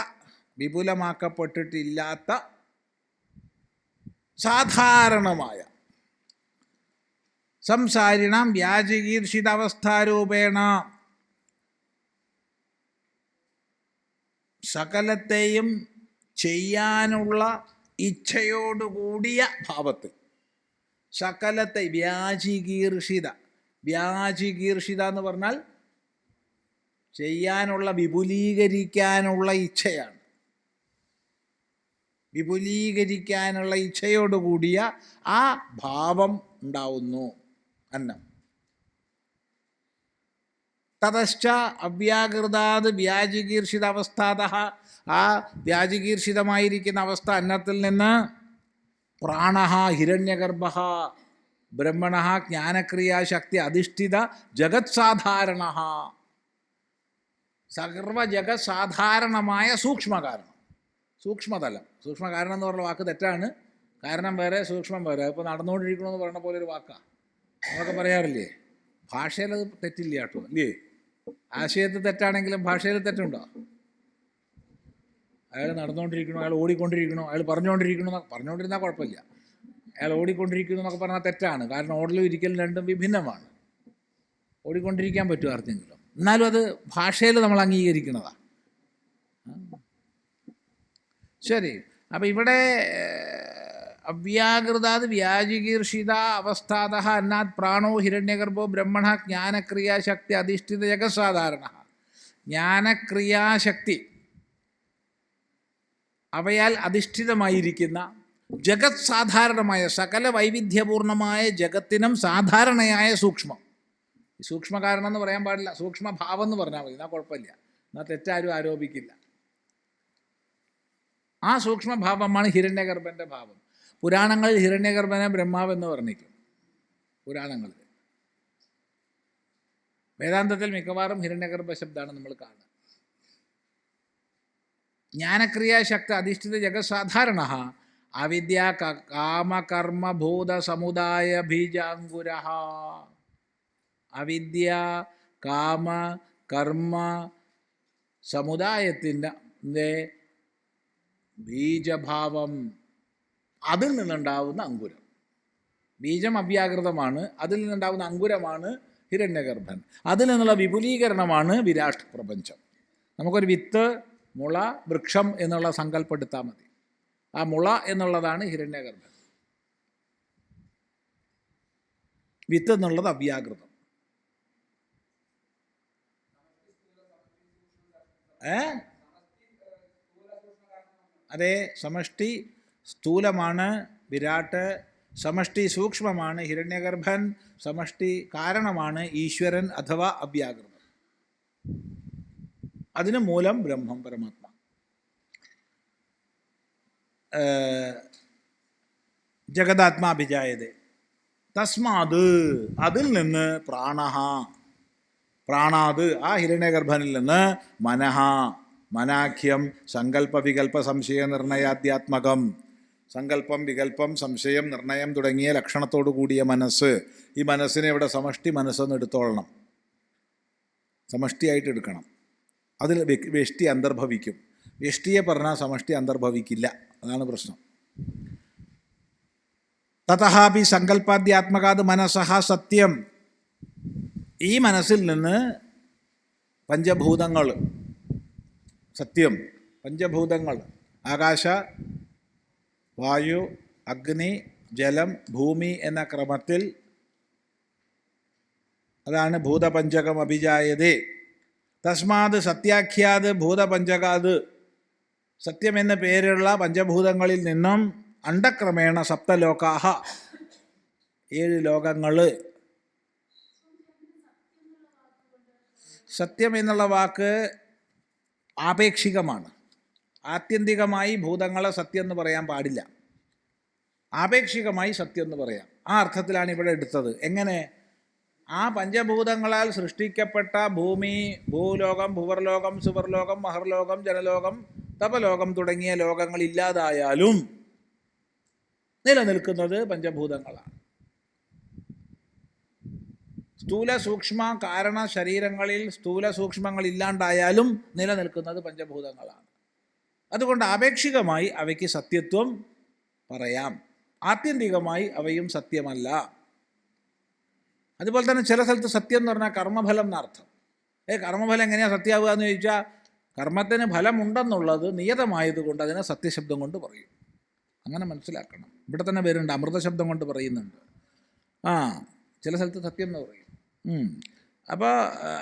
വിപുലമാക്കപ്പെട്ടിട്ടില്ലാത്ത, സാധാരണമായ സംസാരിണം വ്യാജികീർഷിതാവസ്ഥാരൂപേണ സകലത്തെയും ചെയ്യാനുള്ള ഇച്ഛയോടുകൂടിയ ഭാവത്തിൽ, സകലത്തെ വ്യാജികീർഷിത എന്ന് പറഞ്ഞാൽ ചെയ്യാനുള്ള, വിപുലീകരിക്കാനുള്ള ഇച്ഛയാണ്. വിപുലീകരിക്കാനുള്ള ഇച്ഛയോടുകൂടിയ ആ ഭാവം ഉണ്ടാവുന്നു അന്നം. തതശ്ച അവ്യാകൃതാത് വ്യാജികീർഷിത അവസ്ഥാതഃ. ആ വ്യാജികീർഷിതമായിരിക്കുന്ന അവസ്ഥ അന്നത്തിൽ നിന്ന് പ്രാണഃ ഹിരണ്യഗർഭഃ ബ്രഹ്മണഃ ജ്ഞാനക്രിയാശക്തി അധിഷ്ഠിത ജഗത്സാധാരണഃ. സർവജഗത് സാധാരണമായ സൂക്ഷ്മകാരണം, സൂക്ഷ്മതലം. സൂക്ഷ്മകാരണം എന്ന് പറഞ്ഞ വാക്ക് തെറ്റാണ്. കാരണം വേറെ, സൂക്ഷ്മം വേറെ. ഇപ്പോൾ നടന്നുകൊണ്ടിരിക്കണമെന്ന് പറഞ്ഞ പോലെ ഒരു വാക്കാണ്. നമ്മളൊക്കെ പറയാറില്ലേ? ഭാഷയിൽ അത് തെറ്റില്ല കേട്ടോ, അല്ലേ? ആശയത്തിൽ തെറ്റാണെങ്കിലും ഭാഷയിൽ തെറ്റുണ്ടോ? അയാൾ നടന്നുകൊണ്ടിരിക്കണോ, അയാൾ ഓടിക്കൊണ്ടിരിക്കണോ, അയാൾ പറഞ്ഞുകൊണ്ടിരുന്നാൽ കുഴപ്പമില്ല. അയാൾ ഓടിക്കൊണ്ടിരിക്കുന്നു എന്നൊക്കെ പറഞ്ഞാൽ തെറ്റാണ്. കാരണം ഓടലും ഇരിക്കലും രണ്ടും വിഭിന്നമാണ്. ഓടിക്കൊണ്ടിരിക്കാൻ പറ്റുമോ ആർക്കെങ്കിലും? എന്നാലും അത് ഭാഷയിൽ നമ്മൾ അംഗീകരിക്കുന്നതാണ്. ശരി. അപ്പം ഇവിടെ അവ്യാകൃതാത് വ്യാജികീർഷിത അവസ്ഥാതഃ അന്നാത് പ്രാണോ ഹിരണ്യഗർഭോ ബ്രഹ്മണ ജ്ഞാനക്രിയാശക്തി അധിഷ്ഠിത ജഗത്സാധാരണ. ജ്ഞാനക്രിയാശക്തി അവയാൽ അധിഷ്ഠിതമായിരിക്കുന്ന ജഗത് സാധാരണമായ, സകല വൈവിധ്യപൂർണമായ ജഗത്തിനും സാധാരണയായ സൂക്ഷ്മം. ഈ സൂക്ഷ്മകാരണം എന്ന് പറയാൻ പാടില്ല, സൂക്ഷ്മഭാവം എന്ന് പറഞ്ഞാൽ മതി. എന്നാൽ കുഴപ്പമില്ല, എന്നാൽ തെറ്റാരും ആരോപിക്കില്ല. ആ സൂക്ഷ്മഭാവമാണ് ഹിരണ്യഗർഭൻ്റെ ഭാവം. പുരാണങ്ങളിൽ ഹിരണ്യഗർഭനെ ബ്രഹ്മാവെന്ന് വർണ്ണിക്കും. പുരാണങ്ങളിൽ, വേദാന്തത്തിൽ മിക്കവാറും ഹിരണ്യഗർഭ ശബ്ദമാണ് നമ്മൾ കാണുന്നത്. ജ്ഞാനക്രിയാശക്തി അധിഷ്ഠിത ജഗത്സാധാരണ അവിദ്യ കാമകർമ്മഭൂതസമുദായ ബീജാങ്കുര. അവിദ്യ കാമ കർമ്മ സമുദായത്തിൻ്റെ ബീജഭാവം, അതിൽ നിന്നുണ്ടാവുന്ന അങ്കുരം. ബീജം അവ്യാകൃതമാണ്, അതിൽ നിന്നുണ്ടാവുന്ന അങ്കുരമാണ് ഹിരണ്യഗർഭൻ. അതിൽ നിന്നുള്ള വിപുലീകരണമാണ് വിരാട് പ്രപഞ്ചം. നമുക്കൊരു വിത്ത്, മുള, വൃക്ഷം എന്നുള്ള സങ്കല്പെടുത്താൽ മതി. ആ മുള എന്നുള്ളതാണ് ഹിരണ്യഗർഭൻ, വിത്ത് എന്നുള്ളത് അവ്യാകൃതം. അതെ, സമഷ്ടി സ്ഥൂലമാണ് വിരാട്ട്, സമഷ്ടി സൂക്ഷ്മമാണ് ഹിരണ്യഗർഭൻ, സമഷ്ടി കാരണമാണ് ഈശ്വരൻ അഥവാ അവ്യാകൃതം. അതിന് മൂലം ബ്രഹ്മം പരമാത്മ. ജഗദാത്മാഭിജായതേ തസ്മാത്, അതിൽ നിന്ന് പ്രാണഹ, പ്രാണാത് ആ ഹിരണ്യഗർഭനിൽ നിന്ന് മനഃ, മനാഖ്യം സങ്കല്പ വികല്പ സംശയ നിർണയാദ്യാത്മകം, സങ്കല്പം വികല്പം സംശയം നിർണയം തുടങ്ങിയ ലക്ഷണത്തോടു കൂടിയ മനസ്സ്. ഈ മനസ്സിനെ ഇവിടെ സമഷ്ടി മനസ്സെന്ന് എടുത്തോളണം, സമഷ്ടിയായിട്ട് എടുക്കണം. അതിൽ വ്യഷ്ടി അന്തർഭവിക്കും. വ്യഷ്ടിയെ പറഞ്ഞാൽ സമഷ്ടി അന്തർഭവിക്കില്ല, അതാണ് പ്രശ്നം. തതഹാപി സങ്കല്പാദ്യാത്മകാത് മനസ്സഹ സത്യം, ഈ മനസ്സിൽ നിന്ന് പഞ്ചഭൂതങ്ങൾ, സത്യം, പഞ്ചഭൂതങ്ങൾ ആകാശ വായു അഗ്നി ജലം ഭൂമി എന്ന ക്രമത്തിൽ, അതാണ് ഭൂതപഞ്ചകം അഭിജായതേ. തസ്മാത് സത്യാഖ്യാത് ഭൂതപഞ്ചകാത്, സത്യമെന്ന പേരുള്ള പഞ്ചഭൂതങ്ങളിൽ നിന്നും അണ്ടക്രമേണ സപ്തലോകാഹ, 7 ലോകങ്ങൾ. സത്യം എന്നുള്ള വാക്ക് ആപേക്ഷികമാണ്. ആത്യന്തികമായി ഭൂതങ്ങളെ സത്യം എന്ന് പറയാൻ പാടില്ല, ആപേക്ഷികമായി സത്യം എന്ന് പറയാം. ആ അർത്ഥത്തിലാണ് ഇവിടെ എടുത്തത്. എങ്ങനെ? ആ പഞ്ചഭൂതങ്ങളാൽ സൃഷ്ടിക്കപ്പെട്ട ഭൂമി, ഭൂലോകം, ഭുവർലോകം, സുവർലോകം, മഹർലോകം, ജനലോകം, തപലോകം തുടങ്ങിയ ലോകങ്ങൾ ഇല്ലാതായാലും നിലനിൽക്കുന്നത് പഞ്ചഭൂതങ്ങളാണ്. സ്ഥൂല സൂക്ഷ്മ കാരണ ശരീരങ്ങളിൽ സ്ഥൂല സൂക്ഷ്മങ്ങൾ ഇല്ലാണ്ടായാലും നിലനിൽക്കുന്നത് പഞ്ചഭൂതങ്ങളാണ്. അതുകൊണ്ട് ആപേക്ഷികമായി അവയ്ക്ക് സത്യത്വം പറയാം, ആത്യന്തികമായി അവയും സത്യമല്ല. അതുപോലെ തന്നെ ചില സ്ഥലത്ത് സത്യം എന്ന് പറഞ്ഞാൽ കർമ്മഫലം എന്നർത്ഥം. കർമ്മഫലം എങ്ങനെയാണ് സത്യമാവുക എന്ന് ചോദിച്ചാൽ, കർമ്മത്തിന് ഫലമുണ്ടെന്നുള്ളത് നിയതമായതുകൊണ്ട് അതിനെ സത്യശബ്ദം കൊണ്ട് പറയും. അങ്ങനെ മനസ്സിലാക്കണം. ഇവിടെ തന്നെ പേരുണ്ട്, അമൃതശബ്ദം കൊണ്ട് പറയുന്നുണ്ട്. ചില സ്ഥലത്ത് സത്യം എന്ന് പറയും. അപ്പോൾ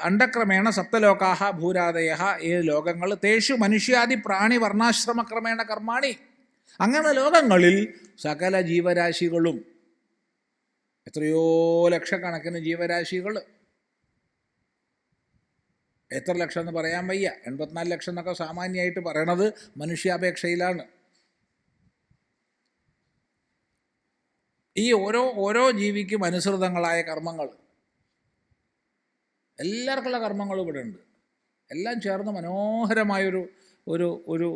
അണ്ടക്രമേണ സപ്തലോകാഹ ഭൂരാതയ, 7 ലോകങ്ങൾ. തേഷു മനുഷ്യാദി പ്രാണി വർണ്ണാശ്രമക്രമേണ കർമാണി, അങ്ങനെ ലോകങ്ങളിൽ സകല ജീവരാശികളും, എത്രയോ ലക്ഷക്കണക്കിന് ജീവരാശികൾ, എത്ര ലക്ഷം എന്ന് പറയാൻ വയ്യ, 84 ലക്ഷം എന്നൊക്കെ സാമാന്യമായിട്ട് പറയണത് മനുഷ്യാപേക്ഷയിലാണ്. ഈ ഓരോ ജീവിക്കും അനുസൃതങ്ങളായ കർമ്മങ്ങൾ, എല്ലാവർക്കുള്ള കർമ്മങ്ങളും ഇവിടെ ഉണ്ട്. എല്ലാം ചേർന്ന് മനോഹരമായൊരു ഒരു ഒരു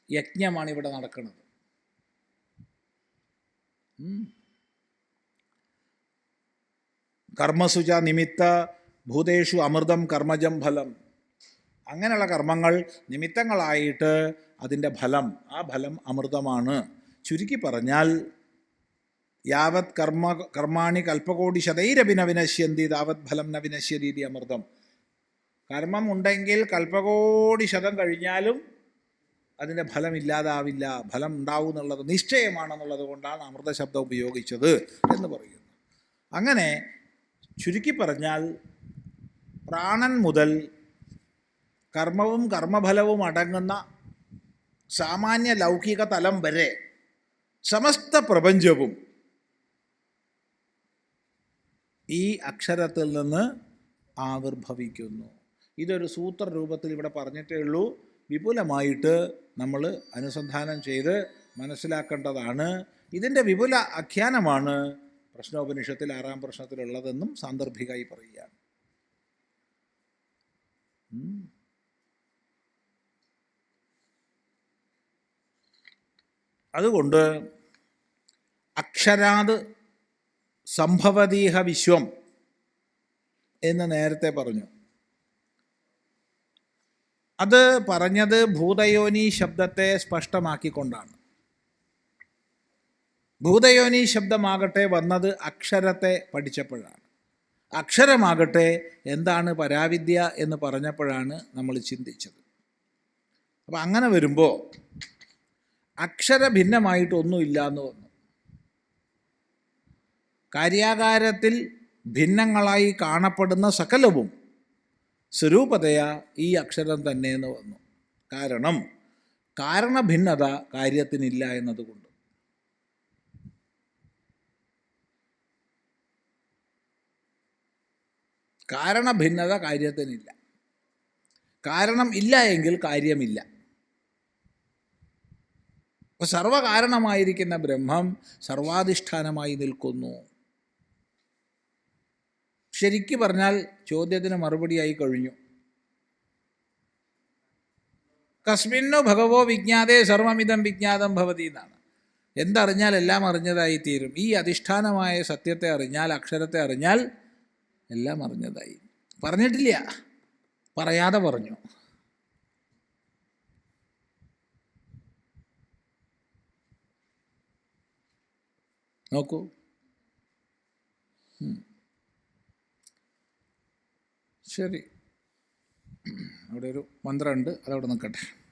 യജ്ഞമാണ് ഇവിടെ നടക്കുന്നത്. കർമ്മസുച നിമിത്ത ഭൂതേഷു അമൃതം കർമ്മജം ഫലം. അങ്ങനെയുള്ള കർമ്മങ്ങൾ നിമിത്തങ്ങളായിട്ട് അതിൻ്റെ ഫലം, ആ ഫലം അമൃതമാണ്. ചുരുക്കി പറഞ്ഞാൽ യാവത് കർമാണി കൽപ്പകോടി ശതൈരപി ന വിനശ്യന്തി താവത് ഫലം ന വിനശ്യതീതി അമൃതം. കർമ്മം ഉണ്ടെങ്കിൽ കൽപ്പകോടി ശതം കഴിഞ്ഞാലും അതിൻ്റെ ഫലം ഇല്ലാതാവില്ല, ഫലം ഉണ്ടാവും എന്നുള്ളത് നിശ്ചയമാണെന്നുള്ളത് കൊണ്ടാണ് അമൃത ശബ്ദം ഉപയോഗിച്ചത് എന്ന് പറയുന്നു. അങ്ങനെ ചുരുക്കി പറഞ്ഞാൽ പ്രാണൻ മുതൽ കർമ്മവും കർമ്മഫലവും അടങ്ങുന്ന സാമാന്യ ലൗകിക തലം വരെ സമസ്ത പ്രപഞ്ചവും ഈ അക്ഷരത്തിൽ നിന്ന് ആവിർഭവിക്കുന്നു. ഇതൊരു സൂത്ര രൂപത്തിൽ ഇവിടെ പറഞ്ഞിട്ടേ ഉള്ളൂ. വിപുലമായിട്ട് നമ്മൾ അനുസന്ധാനം ചെയ്ത് മനസ്സിലാക്കേണ്ടതാണ്. ഇതിൻ്റെ വിപുല ആഖ്യാനമാണ് പ്രശ്നോപനിഷത്തിൽ 6-ാം പ്രശ്നത്തിലുള്ളതെന്നും സാന്ദർഭികമായി പറയുകയാണ്. അതുകൊണ്ട് അക്ഷരാത് സംഭവതീഹ വിശ്വം എന്ന് നേരത്തെ പറഞ്ഞു. അത് പറഞ്ഞത് ഭൂതയോനി ശബ്ദത്തെ സ്പഷ്ടമാക്കിക്കൊണ്ടാണ്. ഭൂതയോനി ശബ്ദമാകട്ടെ വന്നത് അക്ഷരത്തെ പഠിച്ചപ്പോഴാണ്. അക്ഷരമാകട്ടെ എന്താണ് പരാവിദ്യ എന്ന് പറഞ്ഞപ്പോഴാണ് നമ്മൾ ചിന്തിച്ചത്. അപ്പം അങ്ങനെ വരുമ്പോൾ അക്ഷര ഭിന്നമായിട്ടൊന്നുമില്ല എന്ന് വന്നു. കാര്യാകാരത്തിൽ ഭിന്നങ്ങളായി കാണപ്പെടുന്ന സകലവും സ്വരൂപതയാ ഈ അക്ഷരം തന്നെ എന്ന് വന്നു. കാരണം കാരണഭിന്നത കാര്യത്തിനില്ല എന്നതുകൊണ്ട്. കാരണഭിന്നത കാര്യത്തിനില്ല. കാരണം ഇല്ല എങ്കിൽ കാര്യമില്ല. അപ്പോൾ സർവകാരണമായിരിക്കുന്ന ബ്രഹ്മം സർവാധിഷ്ഠാനമായി നിൽക്കുന്നു. ശരിക്കു പറഞ്ഞാൽ ചോദ്യത്തിന് മറുപടിയായി കഴിഞ്ഞു. കസ്മിന്നോ ഭഗവോ വിജ്ഞാതേ സർവമിതം വിജ്ഞാതം ഭവതി എന്നാണ്. എന്തറിഞ്ഞാൽ എല്ലാം അറിഞ്ഞതായിത്തീരും. ഈ അധിഷ്ഠാനമായ സത്യത്തെ അറിഞ്ഞാൽ, അക്ഷരത്തെ അറിഞ്ഞാൽ എല്ലാം അറിഞ്ഞതായി. പറഞ്ഞിട്ടില്ല, പറയാതെ പറഞ്ഞു. നോക്കൂ, ശരി. അവിടെ ഒരു മന്ത്രമുണ്ട്, അതവിടെ നിൽക്കട്ടെ.